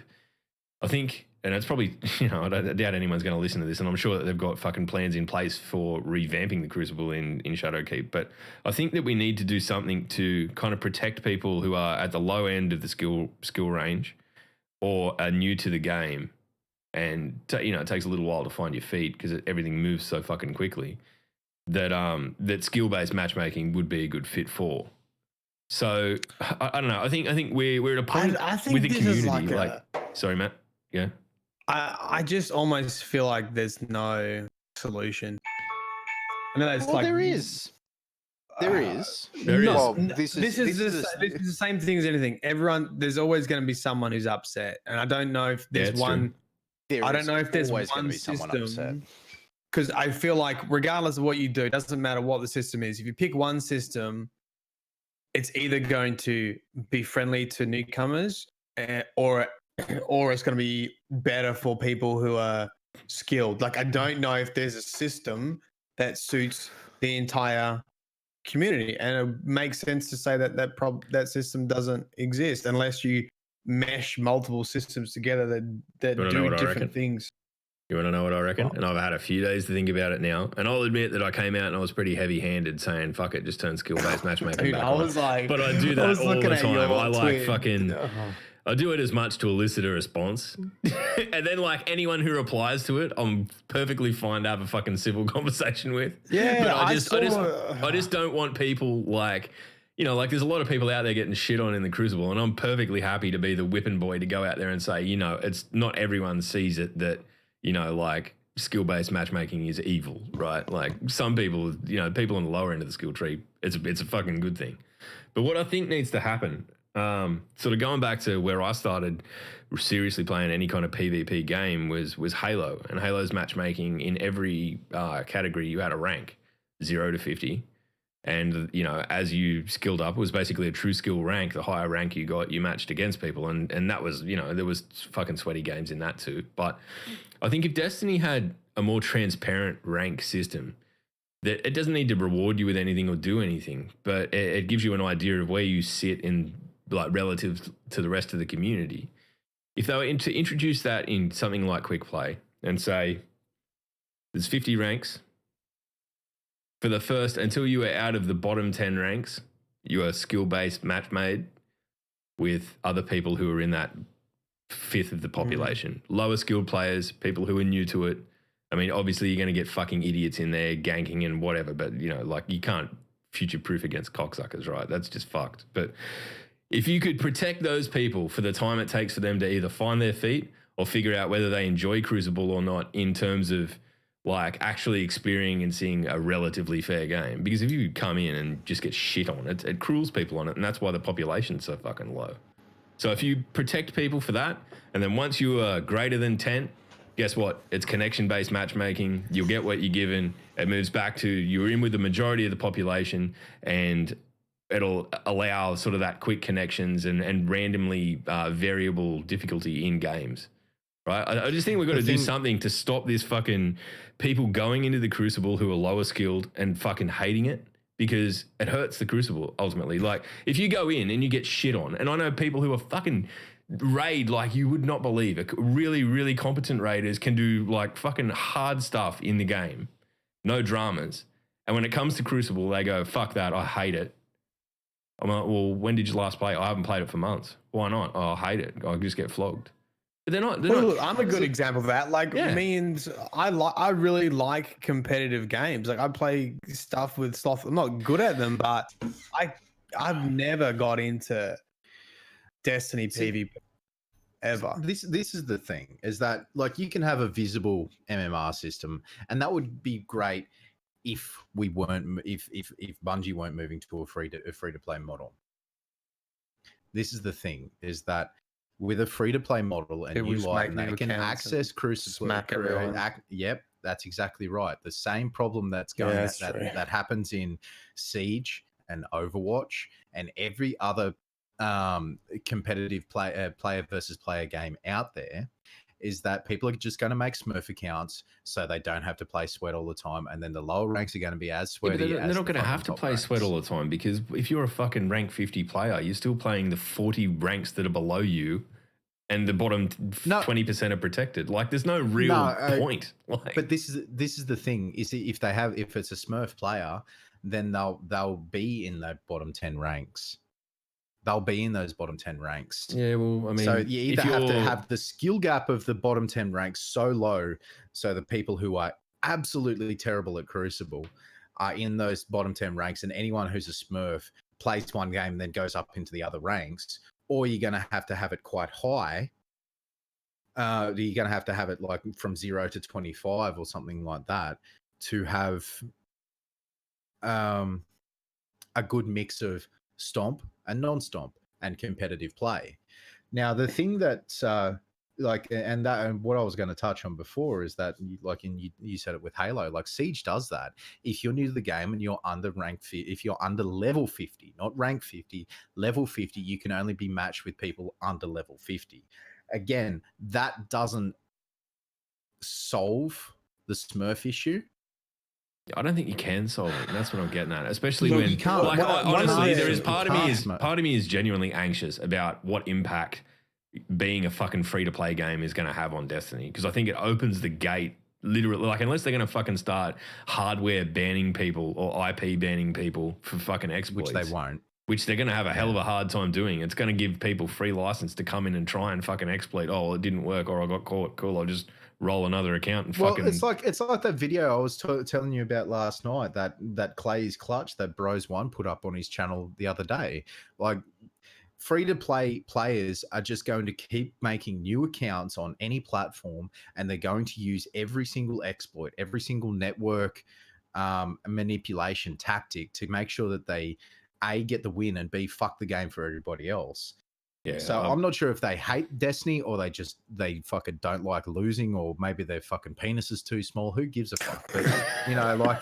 I think, and it's probably, you know, I doubt anyone's going to listen to this, and I'm sure that they've got fucking plans in place for revamping the Crucible in Shadowkeep, but I think that we need to do something to kind of protect people who are at the low end of the skill range or are new to the game. And you know, it takes a little while to find your feet because everything moves so fucking quickly. That skill-based matchmaking would be a good fit for. So I don't know. I think we're at a point with the community. Sorry, Matt. Yeah. I just almost feel like there's no solution. I know that's there is. There is. Well, this is the same thing as anything. There's always going to be someone who's upset, and I don't know if there's one. True. I don't know if there's one system, because I feel like regardless of what you do, it doesn't matter what the system is. If you pick one system, it's either going to be friendly to newcomers or it's going to be better for people who are skilled. Like I don't know if there's a system that suits the entire community, and it makes sense to say that system doesn't exist unless you mesh multiple systems together that do different things. You want to know what I reckon? And I've had a few days to think about it now. And I'll admit that I came out and I was pretty heavy-handed saying, fuck it, just turn skill-based matchmaking back on. But I do that all the time. I like fucking... I do it as much to elicit a response. And then like anyone who replies to it, I'm perfectly fine to have a fucking civil conversation with. Yeah, but I just don't want people like... You know, like there's a lot of people out there getting shit on in the Crucible, and I'm perfectly happy to be the whipping boy to go out there and say, you know, it's not everyone sees it that, you know, like skill-based matchmaking is evil, right? Like some people, you know, people on the lower end of the skill tree, it's a fucking good thing. But what I think needs to happen, sort of going back to where I started seriously playing any kind of PvP game was Halo, and Halo's matchmaking in every category you had a rank, 0 to 50. And, you know, as you skilled up, it was basically a true skill rank. The higher rank you got, you matched against people. And that was, you know, there was fucking sweaty games in that too. But I think if Destiny had a more transparent rank system, that it doesn't need to reward you with anything or do anything, but it gives you an idea of where you sit in, like, relative to the rest of the community. If they were to introduce that in something like Quick Play and say, there's 50 ranks, for the first, until you are out of the bottom 10 ranks, you are skill-based match made with other people who are in that fifth of the population. Lower skilled players, people who are new to it. I mean, obviously you're going to get fucking idiots in there ganking and whatever, but you know, like you can't future-proof against cocksuckers, right? That's just fucked. But if you could protect those people for the time it takes for them to either find their feet or figure out whether they enjoy Crucible or not in terms of like actually experiencing and seeing a relatively fair game. Because if you come in and just get shit on it, it cruels people on it, and that's why the population's so fucking low. So if you protect people for that, and then once you are greater than 10, guess what? It's connection-based matchmaking. You'll get what you're given. It moves back to you're in with the majority of the population, and it'll allow sort of that quick connections and randomly variable difficulty in games. Right? I just think we've got to do something to stop this fucking people going into the Crucible who are lower skilled and fucking hating it, because it hurts the Crucible ultimately. Like if you go in and you get shit on, and I know people who are fucking raid like you would not believe. Really, really competent raiders can do like fucking hard stuff in the game. No dramas. And when it comes to Crucible, they go, fuck that, I hate it. I'm like, well, when did you last play? I haven't played it for months. Why not? Oh, I hate it. I just get flogged. But they're not. Look, I'm a good example of that. Like, means I really like competitive games. Like, I play stuff with sloth. I'm not good at them, but I've never got into Destiny PvP. ever. This is the thing, is that like you can have a visible MMR system, and that would be great if we weren't if Bungie weren't moving to a free to play model. This is the thing, is that with a free to play model and People you just like, make and they new can accounts access and Crucible. smack everyone. Yep, that's exactly right. The same problem that's going that's true. that happens in Siege and Overwatch and every other competitive player versus player game out there, is that people are just going to make Smurf accounts so they don't have to play Sweat all the time, and then the lower ranks are going to be as sweaty. They're not going to have to play Sweat all the time, because if you're a fucking rank 50 player, you're still playing the 40 ranks that are below you, and the bottom 20% are protected. Like, there's no real point. Like, but this is the thing, is if it's a Smurf player, then they'll be in the bottom 10 ranks. They'll be in those bottom 10 ranks. Yeah, well, I mean, so you either have to have the skill gap of the bottom 10 ranks so low, so the people who are absolutely terrible at Crucible are in those bottom 10 ranks, and anyone who's a Smurf plays one game and then goes up into the other ranks, or you're going to have it quite high. You're going to have it like from 0 to 25 or something like that to have a good mix of stomp and non-stomp and competitive play. Now, the thing that and what I was going to touch on before is that, you said it with Halo, like Siege does that. If you're new to the game and you're under if you're under level 50, not rank 50, level 50, you can only be matched with people under level 50. Again, that doesn't solve the Smurf issue. I don't think you can solve it. That's what I'm getting at. Especially Look, when, you can't. like, honestly, there is part part of me is genuinely anxious about what impact being a fucking free to play game is going to have on Destiny, because I think it opens the gate, literally. Like, unless they're going to fucking start hardware banning people or IP banning people for fucking exploits, which they won't. Which they're going to have a hell of a hard time doing. It's going to give people free license to come in and try and fucking exploit. Oh, well, it didn't work, or I got caught. Cool, I'll just roll another account and fucking. Well, it's like that video I was telling you about last night. That Clay's Clutch that Bros1 put up on his channel the other day. Like, free to play players are just going to keep making new accounts on any platform, and they're going to use every single exploit, every single network manipulation tactic to make sure that they A, get the win, and B, fuck the game for everybody else. Yeah, so I'm not sure if they hate Destiny, or they fucking don't like losing, or maybe their fucking penis is too small. Who gives a fuck? But, like,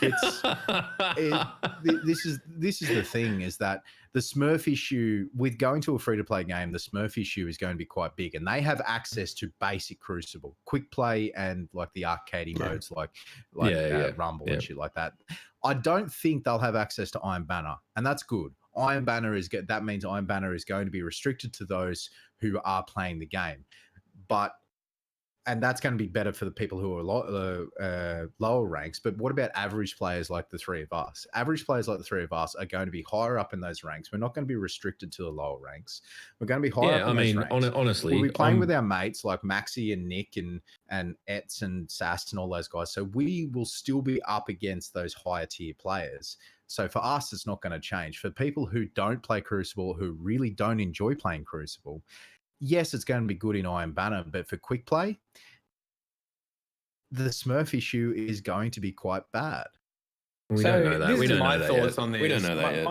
this is the thing, is that the Smurf issue with going to a free to play game, the Smurf issue is going to be quite big, and they have access to basic Crucible, quick play, and like the arcadey modes, like Rumble and shit like that. I don't think they'll have access to Iron Banner, and that's good. Iron Banner that means Iron Banner is going to be restricted to those who are playing the game, and that's going to be better for the people who are lower ranks. But what about average players like the three of us? Average players like the three of us are going to be higher up in those ranks. We're not going to be restricted to the lower ranks. We're going to be higher up in those ranks. Honestly, we'll be playing with our mates like Maxi and Nick and Etz and Sass and all those guys. So we will still be up against those higher tier players. So for us, it's not going to change. For people who don't play Crucible, who really don't enjoy playing Crucible, yes, it's going to be good in Iron Banner, but for quick play, the Smurf issue is going to be quite bad. We don't know that. We don't know that thoughts yet. on this. We don't know that yet.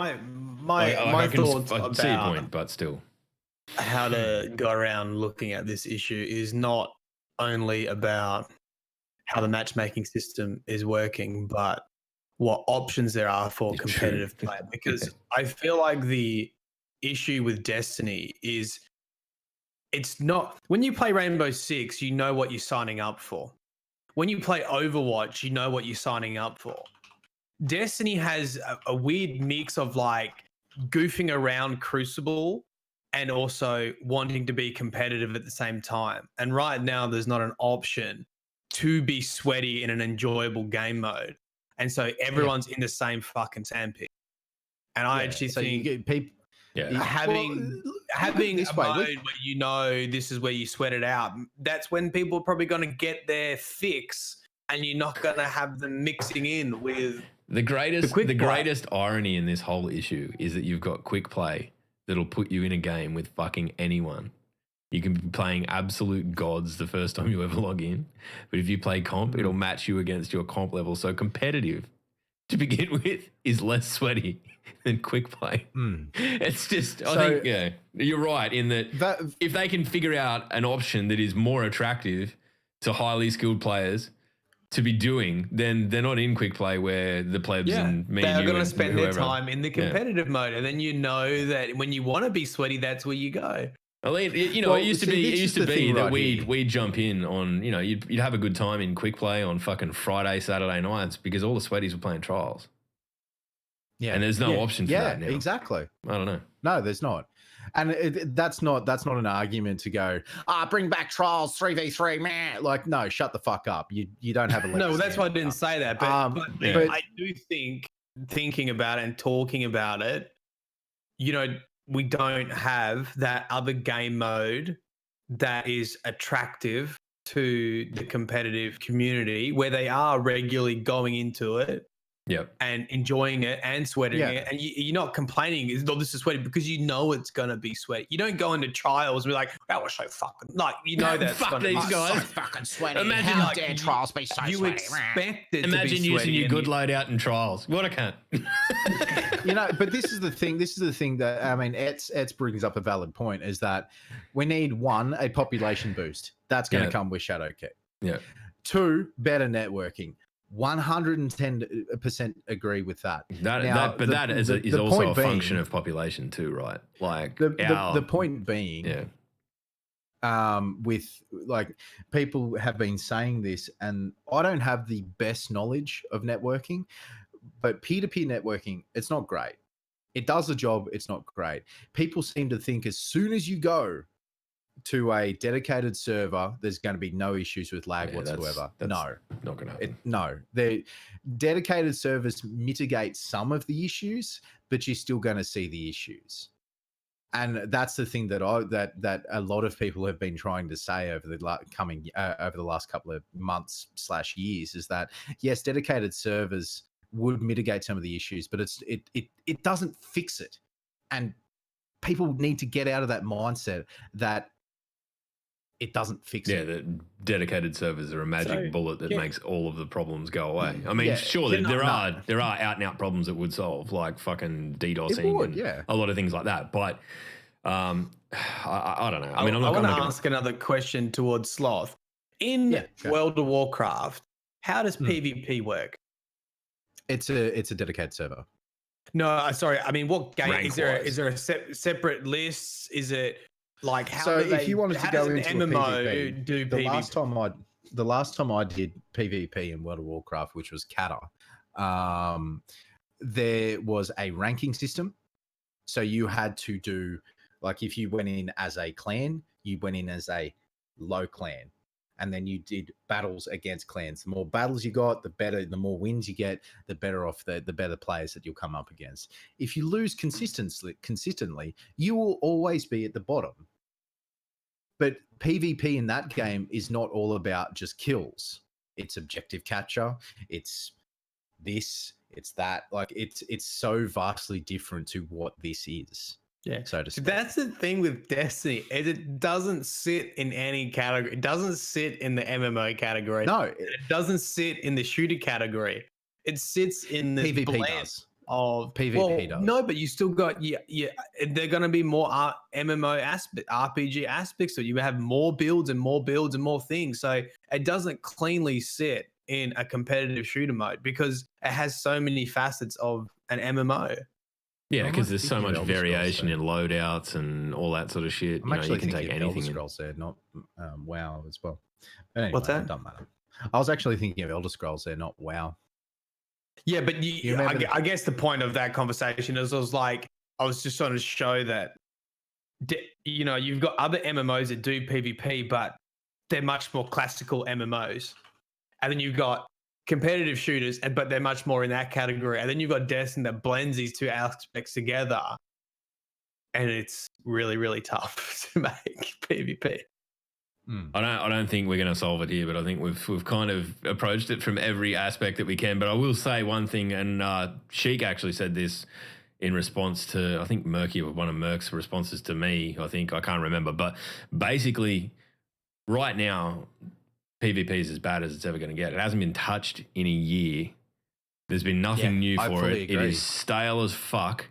My thoughts I see your about point, but still, how to go around looking at this issue is not only about how the matchmaking system is working, but what options there are for competitive play. Because I feel like the issue with Destiny is, it's not, when you play Rainbow Six, you know what you're signing up for. When you play Overwatch, you know what you're signing up for. Destiny has a weird mix of like goofing around Crucible and also wanting to be competitive at the same time. And right now there's not an option to be sweaty in an enjoyable game mode. And so everyone's in the same fucking sandpit. And I actually think you get people having a mode where this is where you sweat it out, that's when people are probably going to get their fix, and you're not going to have them mixing in with the greatest irony in this whole issue is that you've got quick play that'll put you in a game with fucking anyone. You can be playing absolute gods the first time you ever log in. But if you play comp, it'll match you against your comp level. So competitive, to begin with, is less sweaty than quick play. It's just, I think, yeah, you're right in that if they can figure out an option that is more attractive to highly skilled players to be doing, then they're not in quick play where the plebs and me and you they're going to and spend their whoever. time in the competitive mode. And then you know that when you want to be sweaty, that's where you go. You know, Well, it used to see, be. this It is used to the be thing that right here. we'd jump in on. You know, you'd have a good time in quick play on fucking Friday, Saturday nights because all the sweaties were playing trials. Yeah, and there's no option for that now. Exactly. I don't know. No, there's not, and that's not an argument to go. Bring back trials 3v3, man. Like, no, shut the fuck up. You don't have a No, that's why I didn't say that. But I do think thinking about it and talking about it, you know, we don't have that other game mode that is attractive to the competitive community where they are regularly going into it and enjoying it and sweating it. And you're not complaining, this is sweaty, because you know it's going to be sweaty. You don't go into trials and be like, that was so fucking, like, you know that's fuck these guys. So fucking sweaty. Imagine How dare trials be so you sweaty? expect it Imagine to be using your good load. loadout in trials. What a cunt. You know, but this is the thing. This is the thing that, I mean, Etz brings up a valid point, is that we need, one, a population boost. That's going to come with Shadowkeep. Yeah. Two, better networking. 110% agree with that. That is also a function of population too, right? Like the point being, with, like, people have been saying this, and I don't have the best knowledge of networking, but peer-to-peer networking, it's not great. It does the job. It's not great. People seem to think as soon as you go to a dedicated server, there's going to be no issues with lag whatsoever. That's no, not going to happen. The dedicated servers mitigate some of the issues, but you're still going to see the issues. And that's the thing that a lot of people have been trying to say over the last couple of months / years, is that yes, dedicated servers would mitigate some of the issues, but it doesn't fix it. And people need to get out of that mindset that it doesn't fix it. Yeah, that dedicated servers are a magic bullet that makes all of the problems go away. I mean, surely there are out and out problems that would solve, like fucking DDoSing and a lot of things like that. But I don't know. I mean, I want to ask another question towards Sloth. In World of Warcraft, how does PvP work? It's a dedicated server. No, sorry. I mean, what game is there? Is there a separate list? Is it like how? So if you wanted to go into MMO PvP, do the PvP? last time I did PvP in World of Warcraft, which was Kata, there was a ranking system. So you had to do, like, if you went in as a clan, you went in as a low clan. And then you did battles against clans. The more battles you got, the better, the more wins you get, the better off the better players that you'll come up against. If you lose consistently, you will always be at the bottom. But PvP in that game is not all about just kills. It's objective capture. It's this. It's that. Like, it's so vastly different to what this is. Yeah, so to speak. That's the thing with Destiny. It doesn't sit in any category. It doesn't sit in the MMO category. No, it doesn't sit in the shooter category. It sits in the PvP does. Of PvP does. No, but you still got they're going to be more MMO RPG aspects. So you have more builds and more things. So it doesn't cleanly sit in a competitive shooter mode because it has so many facets of an MMO. Yeah, because there's so much variation in loadouts and all that sort of shit. I'm actually you can thinking take of anything. Elder Scrolls there, not WoW as well. But anyway, what's that? It doesn't matter. I was actually thinking of Elder Scrolls there, not WoW. Yeah, but I guess the point of that conversation is I was just trying to show that, you know, you've got other MMOs that do PvP, but they're much more classical MMOs. And then you've got competitive shooters, but they're much more in that category. And then you've got Destiny that blends these two aspects together. And it's really, really tough to make PvP. I don't think we're going to solve it here, but I think we've kind of approached it from every aspect that we can. But I will say one thing, and Sheik actually said this in response to, I think Murky, one of Merc's responses to me, I can't remember, but basically right now, PvP is as bad as it's ever going to get. It hasn't been touched in a year. There's been nothing new for it. Agree. It is stale as fuck,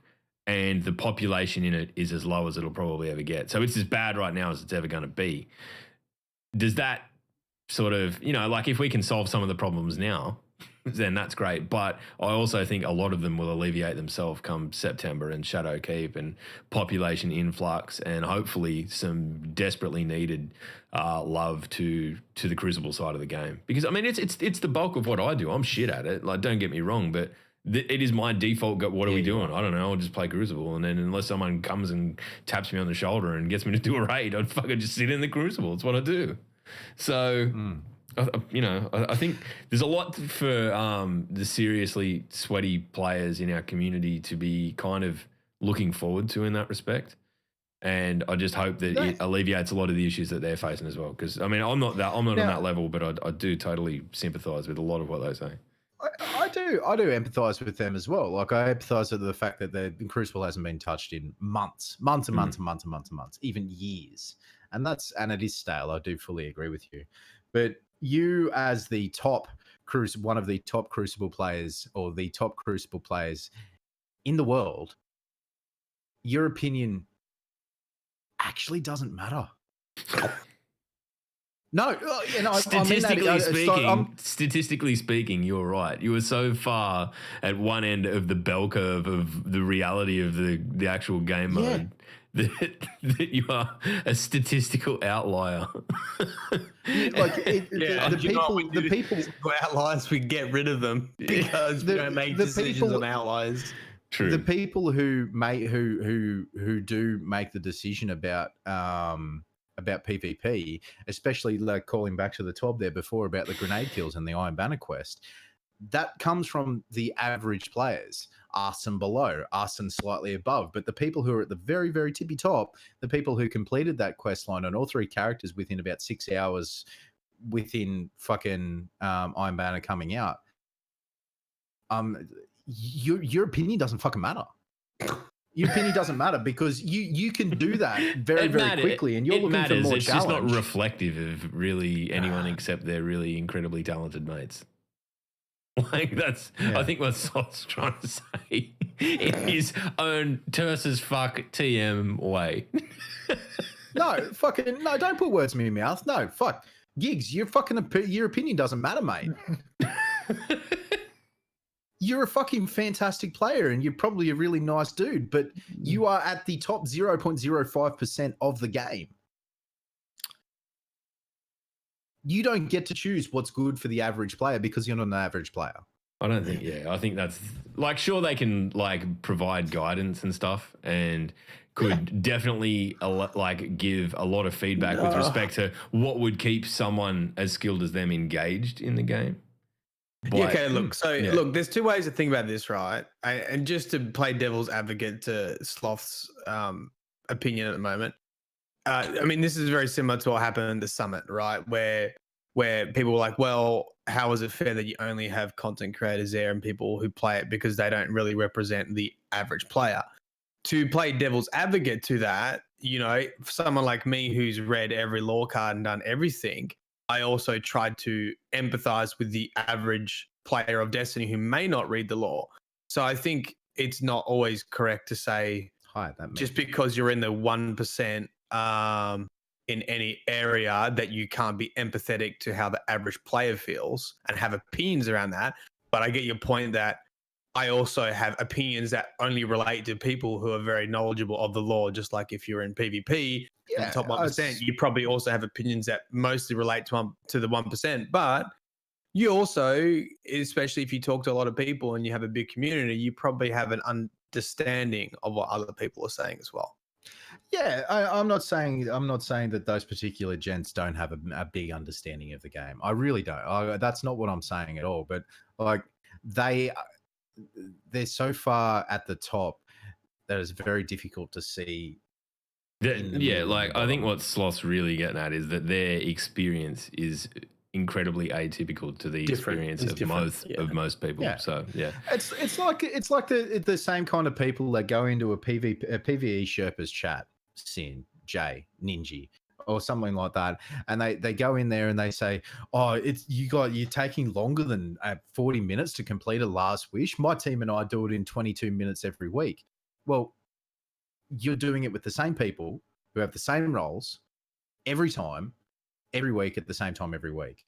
and the population in it is as low as it'll probably ever get. So it's as bad right now as it's ever going to be. Does that sort of, like if we can solve some of the problems now, then that's great. But I also think a lot of them will alleviate themselves come September and Shadowkeep and population influx and hopefully some desperately needed love to the Crucible side of the game. Because, I mean, it's the bulk of what I do. I'm shit at it. Like, don't get me wrong, but it is my default. What are we doing? I don't know. I'll just play Crucible. And then unless someone comes and taps me on the shoulder and gets me to do a raid, I'd fucking just sit in the Crucible. It's what I do. So... I think there's a lot for the seriously sweaty players in our community to be kind of looking forward to in that respect. And I just hope that it alleviates a lot of the issues that they're facing as well. Because, I mean, I'm not on that level, but I do totally sympathise with a lot of what they say. I do empathise with them as well. Like, I empathise with the fact that the Crucible hasn't been touched in months, even years. And it is stale. I do fully agree with you. But you, as the one of the top Crucible players or the top Crucible players in the world, your opinion actually doesn't matter. No, statistically speaking, you're right. You were so far at one end of the bell curve of the reality of the actual game mode that you are a statistical outlier. The people outliers, we get rid of them because we don't make decisions on outliers. True. The people who do make the decision about PvP, especially like calling back to the top there before about the grenade kills and the Iron Banner quest, that comes from the average players, us and below, us and slightly above. But the people who are at the very, very tippy top, the people who completed that quest line on all three characters within about 6 hours within fucking Iron Banner coming out, your opinion doesn't fucking matter. Your opinion doesn't matter because you can do that very quickly, and you're looking for more it's challenge. It's just not reflective of really anyone except their really incredibly talented mates. Like I think what Sol's trying to say in his own terse as fuck TM way. No, don't put words in my mouth. No, fuck. Gigs, your opinion doesn't matter, mate. You're a fucking fantastic player and you're probably a really nice dude, but you are at the top 0.05% of the game. You don't get to choose what's good for the average player because you're not an average player. I don't think, I think that's like, sure, they can like provide guidance and stuff and could definitely give a lot of feedback with respect to what would keep someone as skilled as them engaged in the game. But, look, there's two ways to think about this, right? And just to play devil's advocate to Sloth's opinion at the moment, I mean, this is very similar to what happened at the summit, right? Where people were like, well, how is it fair that you only have content creators there and people who play it because they don't really represent the average player? To play devil's advocate to that, for someone like me who's read every lore card and done everything, I also tried to empathize with the average player of Destiny who may not read the lore. So I think it's not always correct to say just because you're in the 1% in any area that you can't be empathetic to how the average player feels and have opinions around that. But I get your point that I also have opinions that only relate to people who are very knowledgeable of the lore, just like if you're in PvP, in the top 1%, you probably also have opinions that mostly relate to the 1%. But you also, especially if you talk to a lot of people and you have a big community, you probably have an understanding of what other people are saying as well. Yeah, I'm not saying that those particular gents don't have a big understanding of the game. I really don't. That's not what I'm saying at all. But like they're so far at the top that it's very difficult to see. I think what Sloth's really getting at is that their experience is incredibly atypical to the experience It's of different. most people. Yeah. So yeah, It's like the same kind of people that go into a PvE Sherpas chat, Sin, Jay, Ninja, or something like that, and they go in there and they say, "Oh, you're taking longer than 40 minutes to complete a last wish. My team and I do it in 22 minutes every week." Well, you're doing it with the same people who have the same roles every time, every week at the same time every week.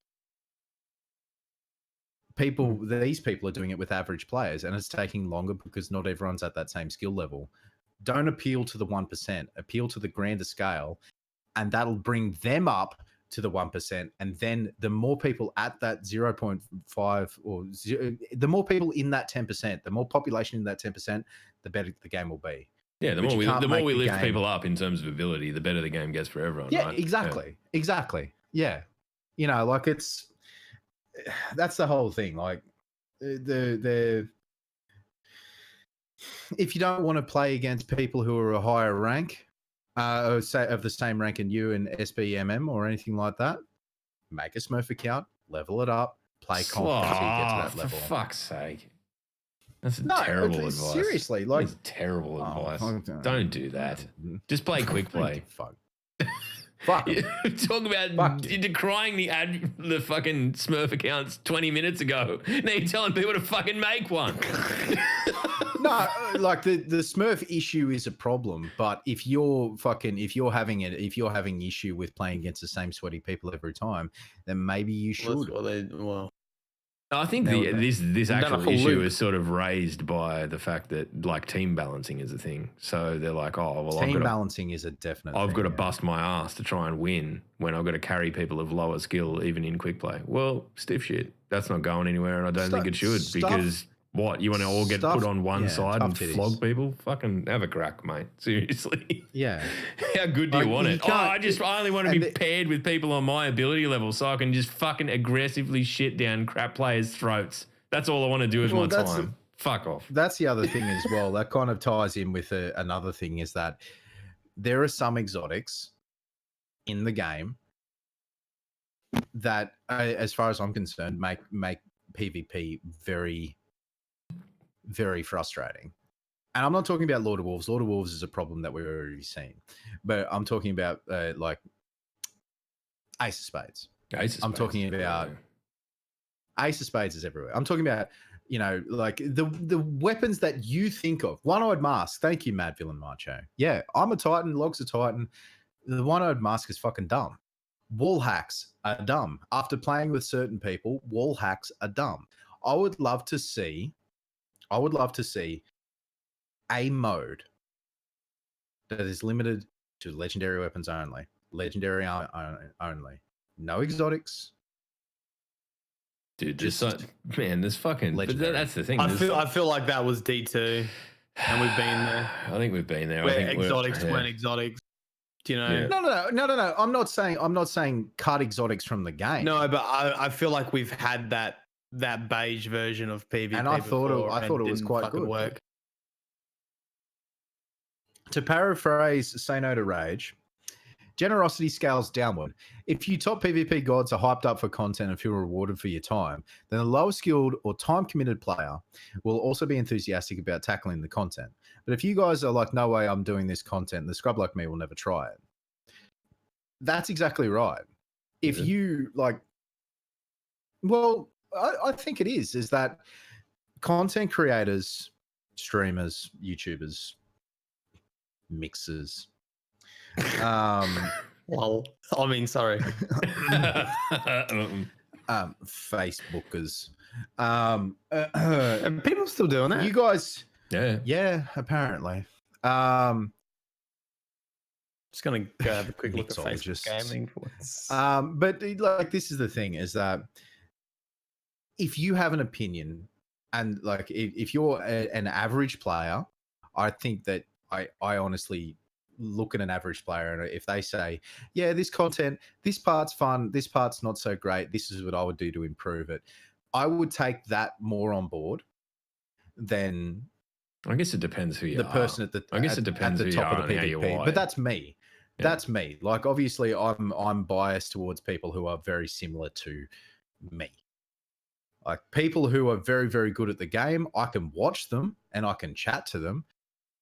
These people are doing it with average players, and it's taking longer because not everyone's at that same skill level. Don't appeal to the 1%, appeal to the grander scale, and that'll bring them up to the 1%. And then the more people at that 0.5 or the more people in that 10%, the more population in that 10%, the better the game will be. yeah. The more we lift people up in terms of ability, the better the game gets for everyone. Yeah, right? exactly. Yeah, like that's the whole thing. Like the if you don't want to play against people who are a higher rank, or say of the same rank in you in SBMM or anything like that, make a Smurf account, level it up, play comp until you get to that level. For fuck's sake. That's terrible advice. Seriously, like that's terrible advice. Don't do that. Just play quick play. Fuck. Fuck. Talk about decrying the fucking Smurf accounts 20 minutes ago. Now you're telling people to fucking make one. No, like the Smurf issue is a problem, but if you're having issue with playing against the same sweaty people every time, then maybe you should. I think this actual issue is sort of raised by the fact that like team balancing is a thing. So they're like, oh well, team balancing is a definite. I've got to bust my ass to try and win when I've got to carry people of lower skill even in quick play. Well, stiff shit. That's not going anywhere, and I don't think it should because. What, you want to all get put on one side and flog people? Fucking have a crack, mate. Seriously. Yeah. How good do you want it? I only want to be paired with people on my ability level so I can just fucking aggressively shit down crap players' throats. That's all I want to do with my time. Fuck off. That's the other thing as well. That kind of ties in with another thing is that there are some exotics in the game that, as far as I'm concerned, make PvP very, very frustrating. And I'm not talking about Lord of Wolves. Lord of Wolves is a problem that we've already seen. But I'm talking about like Ace of Spades. I'm talking about Ace of Spades is everywhere. I'm talking about, like the weapons that you think of. One-Eyed Mask. Thank you, Mad Villain Macho. Yeah, I'm a Titan. Log's a Titan. The One-Eyed Mask is fucking dumb. Wall hacks are dumb. After playing with certain people, wall hacks are dumb. I would love to see a mode that is limited to legendary weapons only. Legendary only. No exotics. Dude, there's fucking legendary. That's the thing. I feel like that was D2 and we've been there. I think we've been there. Where exotics weren't exotics. Do you know? Yeah. No. I'm not saying cut exotics from the game. No, but I feel like we've had that beige version of PvP, and I thought it was quite good. Work. To paraphrase Say No to Rage, generosity scales downward. If you top PvP gods are hyped up for content and feel rewarded for your time, then the lower skilled or time committed player will also be enthusiastic about tackling the content. But if you guys are like, no way, I'm doing this content, the scrub like me will never try it. That's exactly right. If you like, well, I think it is that content creators, streamers, YouTubers, mixers, well, I mean, sorry, Facebookers, and people still doing that. You guys, yeah, apparently. Just gonna go have a quick look at Facebook gaming. But like, this is the thing: is that if you have an opinion, and like if you're an average player, I think that I honestly look at an average player, and if they say, yeah, this content, this part's fun, this part's not so great, this is what I would do to improve it, I would take that more on board than I guess it depends who you the are. person at the I guess it depends at the who top you are of the and how you PvP. are. But that's me. That's me. Like, obviously, I'm biased towards people who are very similar to me. Like, people who are very, very good at the game, I can watch them and I can chat to them,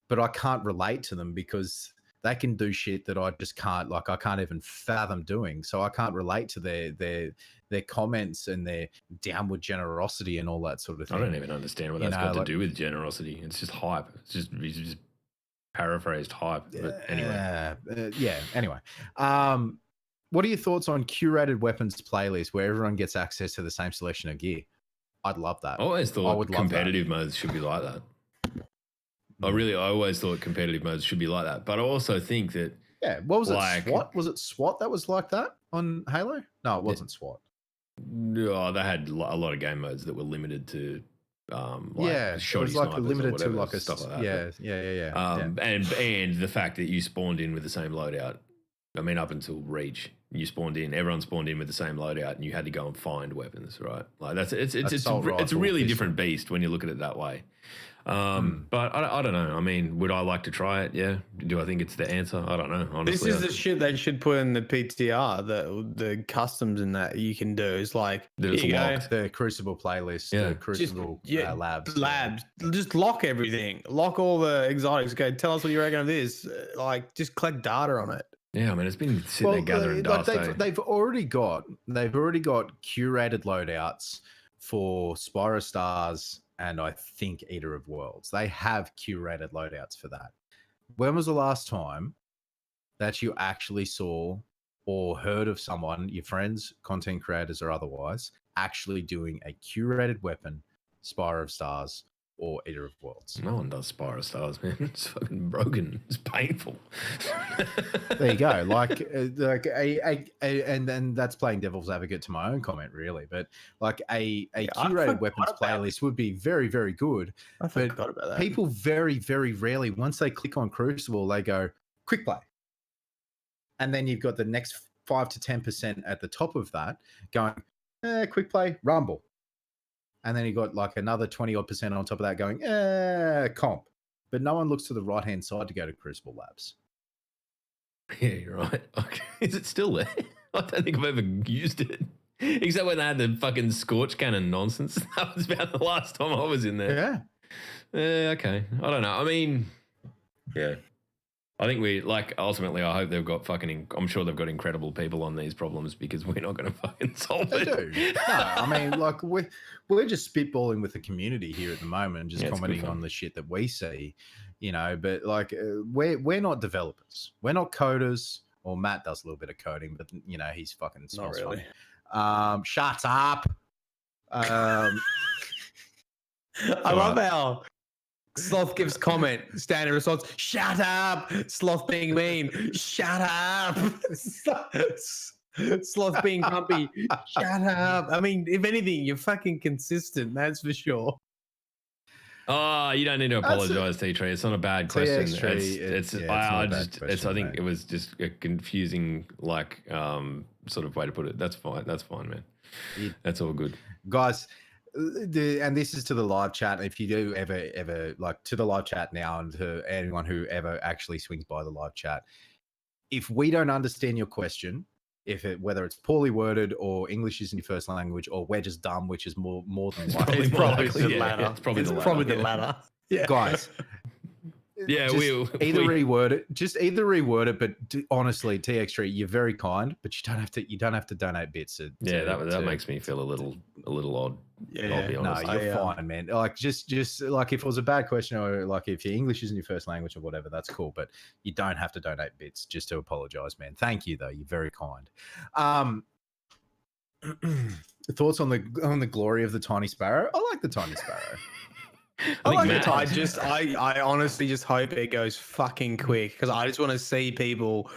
but I can't relate to them because they can do shit that I just can't. Like, I can't even fathom doing. So I can't relate to their comments and their downward generosity and all that sort of thing. I don't even understand what that's got to do with generosity. It's just hype. It's just paraphrased hype. But anyway. Anyway. What are your thoughts on curated weapons playlist where everyone gets access to the same selection of gear? I'd love that. I always thought competitive modes should be like that. I always thought competitive modes should be like that. But I also think that... Yeah, what was it, SWAT? Was it SWAT that was like that on Halo? No, it wasn't SWAT. No, they had a lot of game modes that were limited to... it was like limited to like a stuff like that. Yeah. And the fact that you spawned in with the same loadout. I mean, up until Reach, everyone spawned in with the same loadout, and you had to go and find weapons, right? Like it's a really different beast when you look at it that way. But I don't know. I mean, would I like to try it? Yeah. Do I think it's the answer? I don't know. Honestly, this is the shit they should put in the PTR. The customs in that you can do is like the Crucible playlist, the Crucible labs. Just lock everything. Lock all the exotics. Go tell us what you reckon of this. Like, just collect data on it. Yeah, I mean, it's been sitting there gathering dust. They've already got curated loadouts for Spyro Stars and I think Eater of Worlds. They have curated loadouts for that. When was the last time that you actually saw or heard of someone, your friends, content creators or otherwise, actually doing a curated weapon, Spyro of Stars or Eater of Worlds? No one does Spyro Stars, man. It's fucking broken. It's painful. There you go. And then that's playing devil's advocate to my own comment, really. But like a curated weapons playlist would be very, very good. I forgot about that. People very, very rarely, once they click on Crucible, they go quick play, and then you've got the next 5 to 10% at the top of that going quick play, Rumble. And then you got like another 20 odd % on top of that going, comp. But no one looks to the right hand side to go to Crucible Labs. Yeah, you're right. Okay. Is it still there? I don't think I've ever used it. Except when they had the fucking Scorch Cannon nonsense. That was about the last time I was in there. Yeah. Okay. I don't know. I mean, yeah. I think ultimately, I hope they've got I'm sure they've got incredible people on these problems because we're not going to fucking solve it. They do. No, I mean, like, we're just spitballing with the community here at the moment and just commenting on the shit that we see, but like, we're not developers. We're not coders. Or Matt does a little bit of coding, but, he's fucking not really. Shut up. I love how Sloth gives comment, standard response, shut up. Sloth being mean, shut up. Sloth being grumpy, shut up. I mean, if anything, you're fucking consistent, that's for sure. Oh, you don't need to apologize, T-Tree. It's not a bad question. I think it was just a confusing, sort of way to put it. That's fine. That's fine, man. That's all good. Guys, and this is to the live chat. If you do ever like to the live chat now, and to anyone who ever actually swings by the live chat, if we don't understand your question, whether it's poorly worded or English isn't your first language, or we're just dumb, which is more than likely. It's probably the latter. It's probably the latter. Yeah, guys. Yeah, either reword it. But honestly, TX3, you're very kind, but you don't have to donate bits. That makes me feel a little odd. Yeah, I'll be honest. No, you're fine, man. Like just like if it was a bad question, or like if your English isn't your first language or whatever, that's cool. But you don't have to donate bits just to apologize, man. Thank you, though. You're very kind. Thoughts on the glory of the tiny sparrow? I like the tiny sparrow. I honestly just hope it goes fucking quick because I just want to see people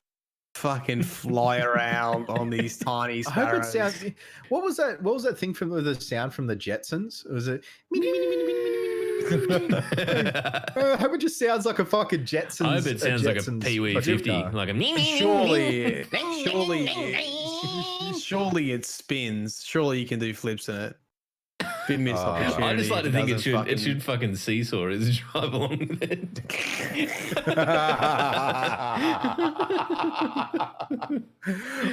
fucking fly around on these tiny sparrows. I hope it sounds. What was that? What was that thing from the sound from the Jetsons? Was it? I hope it just sounds like a fucking Jetsons. I hope it sounds like a Pee-wee 50, like a. Surely it spins. Surely you can do flips in it. Big missed opportunity. I just like to if think it doesn't should fucking seesaw as you drive along with it.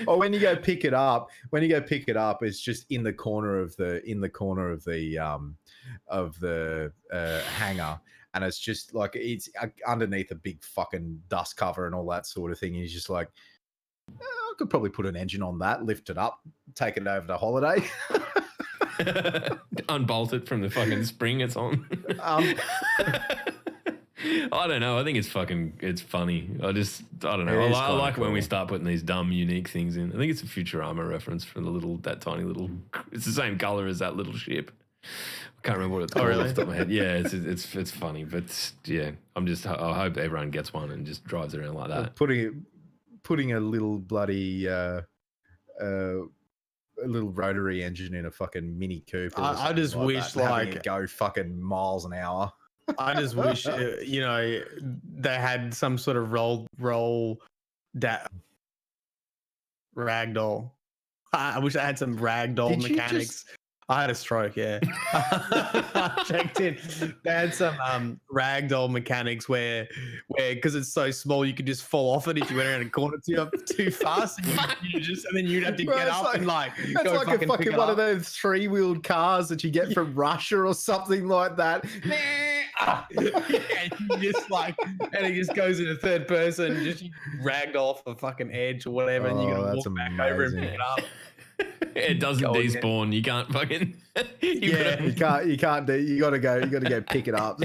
Or when you go pick it up, it's just in the corner of the hangar, and it's just like it's underneath a big fucking dust cover and all that sort of thing. And he's just like, I could probably put an engine on that, lift it up, take it over to holiday. Unbolt it from the fucking spring it's on. I don't know. I think it's funny. I don't know. I like when we start putting these dumb, unique things in. I think it's a Futurama reference for that tiny little. It's the same color as that little ship. I can't remember what it's called off the top of my head. Yeah, it's funny, but yeah, I hope everyone gets one and just drives around like that. Putting a little bloody a little rotary engine in a fucking Mini Cooper. I just wish like it go fucking miles an hour. I just wish they had some sort of roll that ragdoll. I wish I had some ragdoll mechanics. I had a stroke, yeah. I checked in. They had some ragdoll mechanics where because it's so small, you could just fall off it if you went around a corner too fast, and then you'd have to get up and like that's go like a fucking one of those 3-wheeled cars that you get from Russia or something like that. Yeah, and you just like, and it just goes into third person, just ragged off a fucking edge or whatever, and you gotta walk back over and pick it up. It doesn't despawn. You can't fucking. You can't. You gotta go pick it up.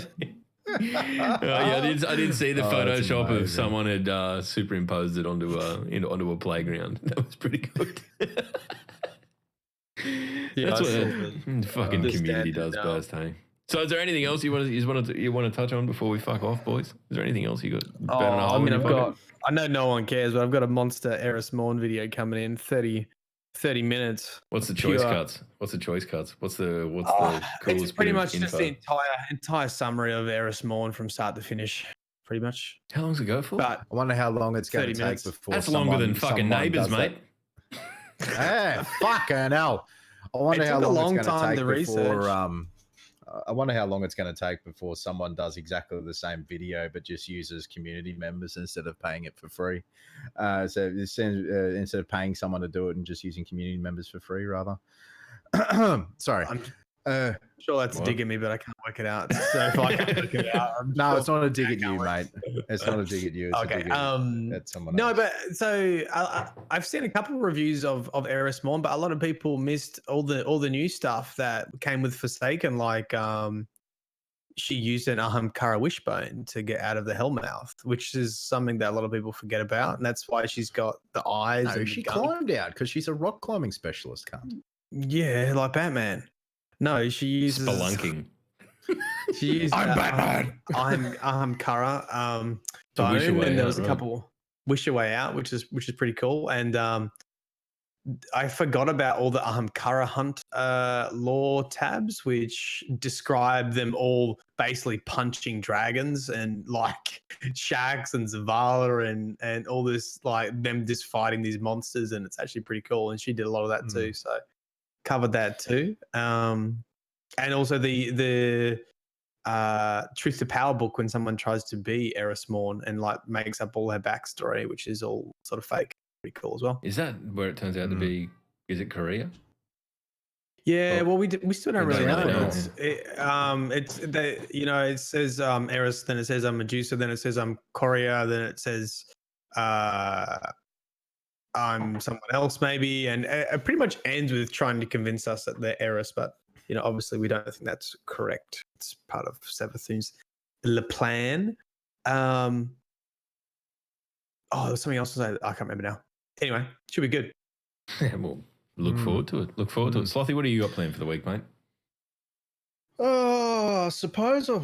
I did see the Photoshop of someone had superimposed it onto a playground. That was pretty good. That's what the fucking community does best, hey. So, is there anything else you want to touch on before we fuck off, boys? Is there anything else you got? I know no one cares, but I've got a monster Eris Morn video coming in 30 minutes. What's the choice cuts? What's the coolest? It's pretty much just the entire summary of Eris Morn from start to finish, pretty much. How long's it go for? But I wonder how long it's going to take before. That's longer than fucking Neighbours, mate. Hey, fucking hell! I wonder how long it's going to take before. I wonder how long it's going to take before someone does exactly the same video, but just uses community members instead of paying it for free. So instead of paying someone to do it and just using community members for free, rather. Sorry. I'm sure that's digging me, but I can't work it out. So if I can't work it out, it's not a dig at you, mate. It's not a dig at you. It's okay. A dig at someone no, else. but so I've seen a couple of reviews of Eris Morn, but a lot of people missed all the new stuff that came with Forsaken, like she used an Ahamkara wishbone to get out of the Hellmouth, which is something that a lot of people forget about, and that's why she's got the eyes. No, she climbed out because she's a rock climbing specialist, cunt. Yeah, like Batman. No, she uses spelunking. She used I'm Batman. Ahamkara bone, and there was a couple Wish Your Way Out, which is pretty cool. And I forgot about all the Ahamkara hunt lore tabs, which describe them all basically punching dragons and like Shax and Zavala and all this, like them just fighting these monsters, and it's actually pretty cool. And she did a lot of that too, so covered that too. And also the Truth to Power book, when someone tries to be Eris Morn and like makes up all her backstory, which is all sort of fake. Pretty cool as well. Is that where it turns out to be? Is it Korea? Yeah, well, we still don't really know. It says Eris, then it says Medusa, then it says Korea, then it says I'm someone else maybe, and it pretty much ends with trying to convince us that they're Eris, but obviously we don't think that's correct. It's part of Savathun's Le Plan. There's something else I can't remember now. Anyway, should be good. Yeah, well, look forward to it. Slothy, what do you got planned for the week, mate? I suppose I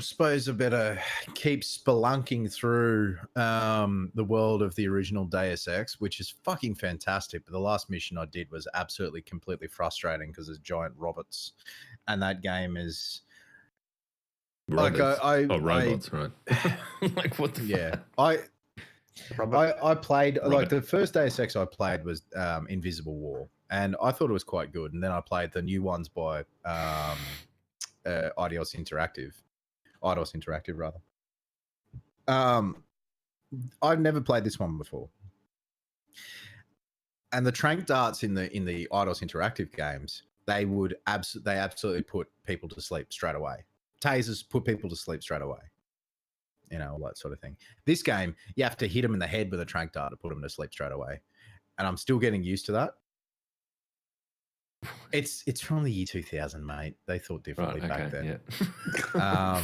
better keep spelunking through the world of the original Deus Ex, which is fucking fantastic. But the last mission I did was absolutely, completely frustrating because there's giant robots, and that game is robots. Like robots, right? Like what the fuck? I played like the first Deus Ex I played was Invisible War, and I thought it was quite good. And then I played the new ones by Eidos Interactive rather. I've never played this one before, and the trank darts in the Eidos Interactive games, they absolutely put people to sleep straight away. Tasers put people to sleep straight away. You know, all that sort of thing. This game, you have to hit them in the head with a trank dart to put them to sleep straight away, and I'm still getting used to that. It's from the year 2000, mate. They thought differently back then. Yeah.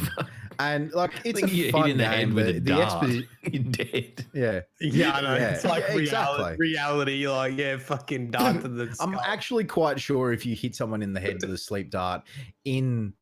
And like, it's a fun in the game. Head with a dart. You're dead. Yeah. Yeah, I know. Yeah. It's like Exactly. reality. Like, yeah, fucking dart to the skull. I'm actually quite sure if you hit someone in the head with a sleep dart in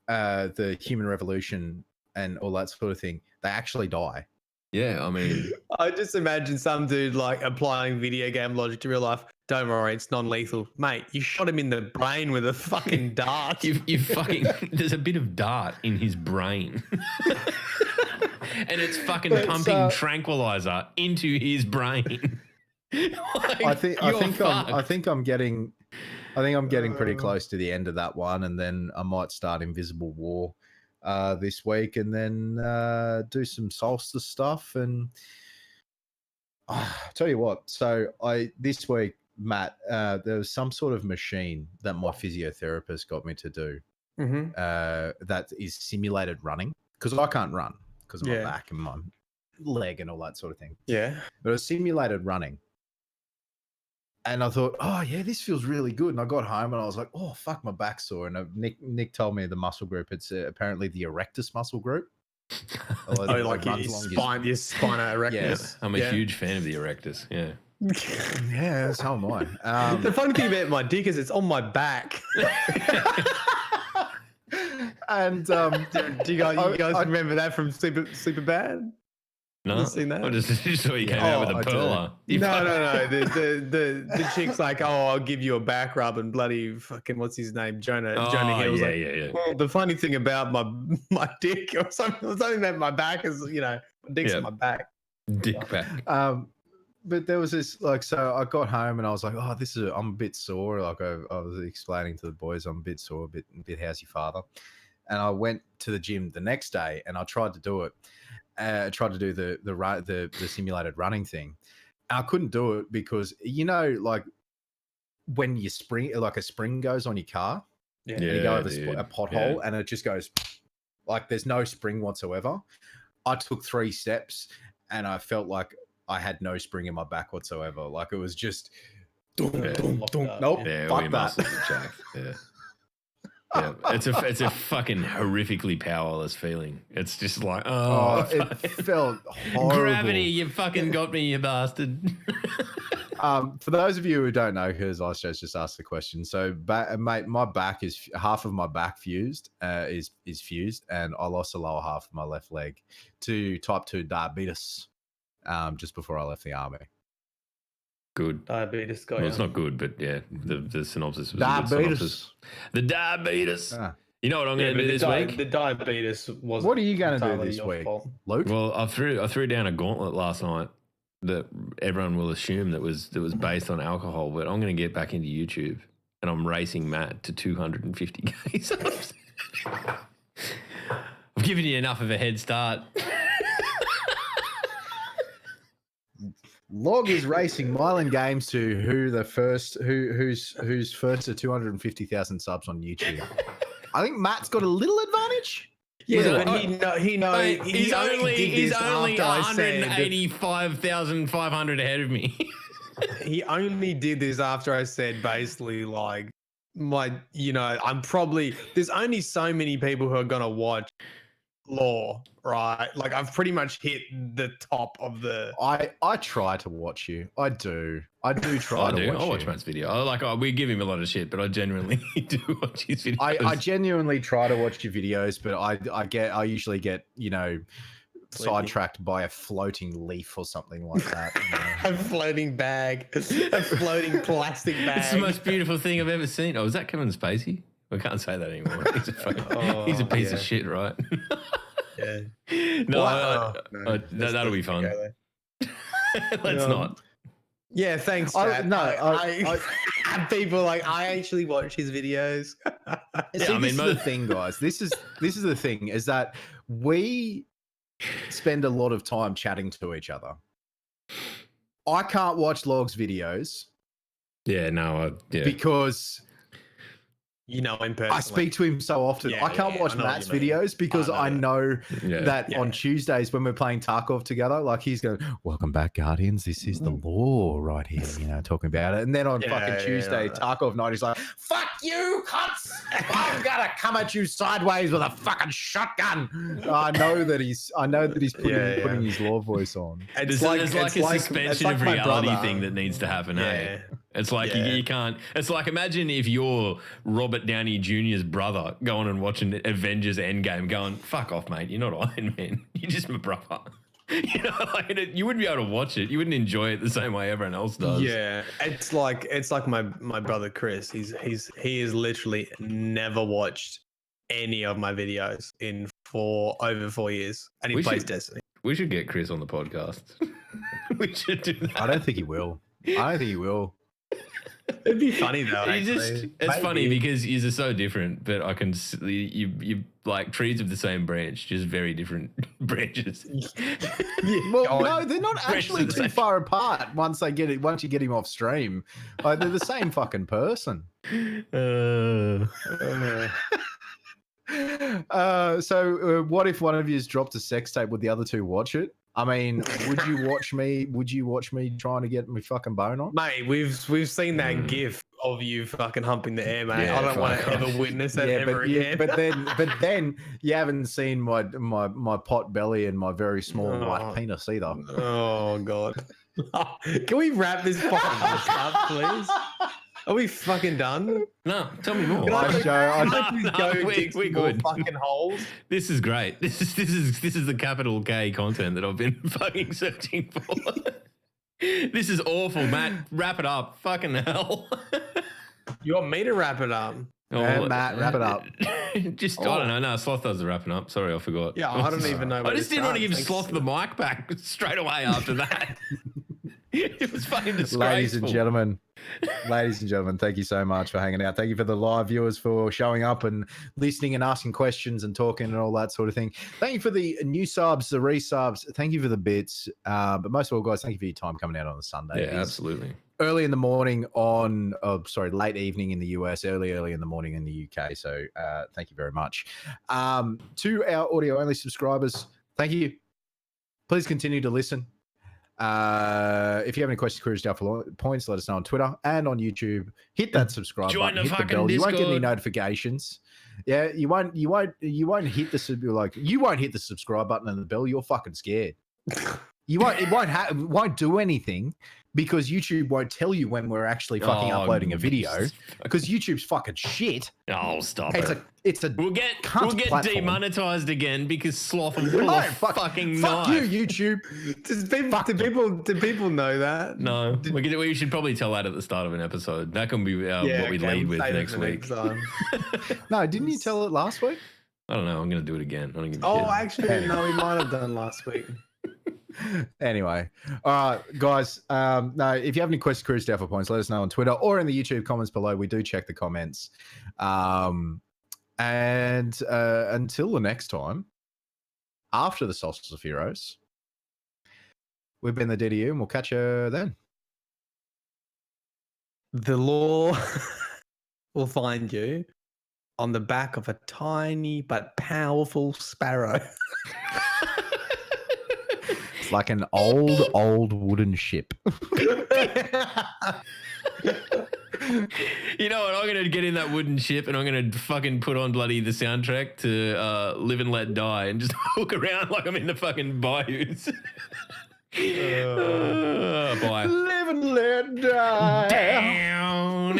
the Human Revolution and all that sort of thing, they actually die. Yeah, I mean, I just imagine some dude like applying video game logic to real life. Don't worry, it's non-lethal, mate. You shot him in the brain with a fucking dart. you fucking. There's a bit of dart in his brain, and it's fucking pumping tranquilizer into his brain. Like, I think I'm getting pretty close to the end of that one, and then I might start Invisible War this week, and then do some Solstice stuff. And tell you what, so this week, Matt, there was some sort of machine that my physiotherapist got me to do. That is simulated running, because I can't run because of my back and my leg and all that sort of thing. Yeah, but it was simulated running. And I thought, oh yeah, this feels really good. And I got home and I was like, oh fuck, my back's sore. And Nick told me the muscle group. It's apparently the erectus muscle group. Like your spina erectus. Yeah, I'm a huge fan of the erectus. Yeah. Yeah, so am I. The funny thing about my dick is it's on my back. And do you guys remember that from Super Bad? No, you seen that? I just saw you came out with a perler. No. The chick's like, oh, I'll give you a back rub, and bloody fucking what's his name, Jonah Hill's yeah. Well, the funny thing about my dick or something that my back is, my dick's on my back. Dick back. But there was this so I got home and I was like, oh, I'm a bit sore. Like I was explaining to the boys, I'm a bit sore, a bit how's your father? And I went to the gym the next day and I tried to do it. Tried to do the simulated running thing. I couldn't do it because like when you spring, like a spring goes on your car, and you go over a pothole, and it just goes like there's no spring whatsoever. I took 3 steps and I felt like I had no spring in my back whatsoever. Like it was just nope, fuck that. Yeah, it's a fucking horrifically powerless feeling. It's just like, it felt horrible. Gravity, you fucking got me, you bastard. For those of you who don't know, because I just asked the question. So, mate, my back is half of my back fused, is fused, and I lost the lower half of my left leg to type 2 diabetes, just before I left the army. Good. Diabetes guy. Well, it's not good, but yeah, the synopsis was diabetes. A good synopsis. The diabetes. You know what I'm going to do this week? The diabetes was. What are you going to do this week, Luke? Well, I threw down a gauntlet last night that everyone will assume that was based on alcohol, but I'm going to get back into YouTube and I'm racing Matt to 250k subs. I've given you enough of a head start. Log is racing Mylan Games to who's first to 250,000 subs on YouTube. I think Matt's got a little advantage. Yeah, but he knows. He's only 185,500 ahead of me. He only did this after I said basically like there's only so many people who are gonna watch Law, right? Like I've pretty much hit the top of the. I try to watch you. I do try to watch you. I watch Matt's video. We give him a lot of shit, but I genuinely do watch his videos. I genuinely try to watch your videos, but I usually get sidetracked by a floating leaf or something like that. A floating bag, a floating plastic bag. It's the most beautiful thing I've ever seen. Oh, is that Kevin Spacey? We can't say that anymore. He's a piece of shit, right? Yeah. No, that'll be fun. Let's not. Yeah, thanks. Chat. People like I actually watch his videos. See, this is the thing, guys. This is the thing, is that we spend a lot of time chatting to each other. I can't watch Log's videos. Yeah, no, because you know him personally. I speak to him so often. I can't watch Matt's videos because I know that on Tuesdays when we're playing Tarkov together, like he's going, "Welcome back, Guardians. This is the law right here," you know, talking about it. And then on fucking Tuesday, Tarkov night, he's like, "Fuck you, cunts! I'm gonna come at you sideways with a fucking shotgun." I know that he's putting his law voice on. It's like a suspension of reality thing that needs to happen. Hey, it's like you can't. It's like, imagine if you're Robert Downey Jr.'s brother going and watching Avengers Endgame, going, "Fuck off, mate! You're not Iron Man. You're just my brother." You know, like you wouldn't be able to watch it. You wouldn't enjoy it the same way everyone else does. Yeah, it's like my brother Chris. He has literally never watched any of my videos in over 4 years, and he plays Destiny. We should get Chris on the podcast. We should do that. I don't think he will. It'd be funny though. It's funny because you're so different, but I can see you like trees of the same branch, just very different branches. Well, no, they're not actually too far apart. Once you get him off stream, like, they're the same fucking person. So what if one of you's dropped a sex tape? Would the other two watch it? I mean, would you watch me? Would you watch me trying to get my fucking bone on? Mate, we've seen that gif of you fucking humping the air, mate. I don't want to ever witness that ever again. But then you haven't seen my pot belly and my very small white penis either. Oh God! Can we wrap this fucking up, please? Are we fucking done? No, tell me more. We're good. Fucking holes. This is great. This is the capital K content that I've been fucking searching for. This is awful, Matt. Wrap it up. Fucking hell. You want me to wrap it up? Matt, wrap it up. I don't know. No, Sloth does the wrapping up. Sorry, I forgot. Yeah, I don't even know. I just didn't want to give Sloth the mic back straight away after that. It was fucking disgraceful. Ladies and gentlemen, thank you so much for hanging out. Thank you for the live viewers for showing up and listening and asking questions and talking and all that sort of thing. Thank you for the new subs, the resubs. Thank you for the bits. But most of all, guys, thank you for your time coming out on a Sunday. Yeah, absolutely. Early in the morning late evening in the US, early in the morning in the UK. So thank you very much. To our audio only subscribers, thank you. Please continue to listen. If you have any questions, queries, doubtful points, let us know on Twitter and on YouTube. Hit that subscribe button, hit the bell. Discord. You won't get any notifications. Yeah, you won't hit the subscribe button and the bell. You're fucking scared. It won't do anything because YouTube won't tell you when we're actually fucking uploading a video because YouTube's fucking shit. Oh, stop it. We'll get demonetized again because Sloth will pull a fucking knife. Fuck you, YouTube. Do people know that? No. We should probably tell that at the start of an episode. That can be what we lead with next week. No, didn't you tell it last week? I don't know. I'm going to do it again. Actually, no, we might have done last week. Anyway, all right, guys. No, if you have any questions, queries, doubtful points, let us know on Twitter or in the YouTube comments below. We do check the comments. And until the next time, after the Solstice of Heroes, we've been the DDU, and we'll catch you then. The law will find you on the back of a tiny but powerful sparrow. Like an old wooden ship. You know what? I'm going to get in that wooden ship and I'm going to fucking put on bloody the soundtrack to Live and Let Die and just walk around like I'm in the fucking bayous. Bye. Live and let die. Down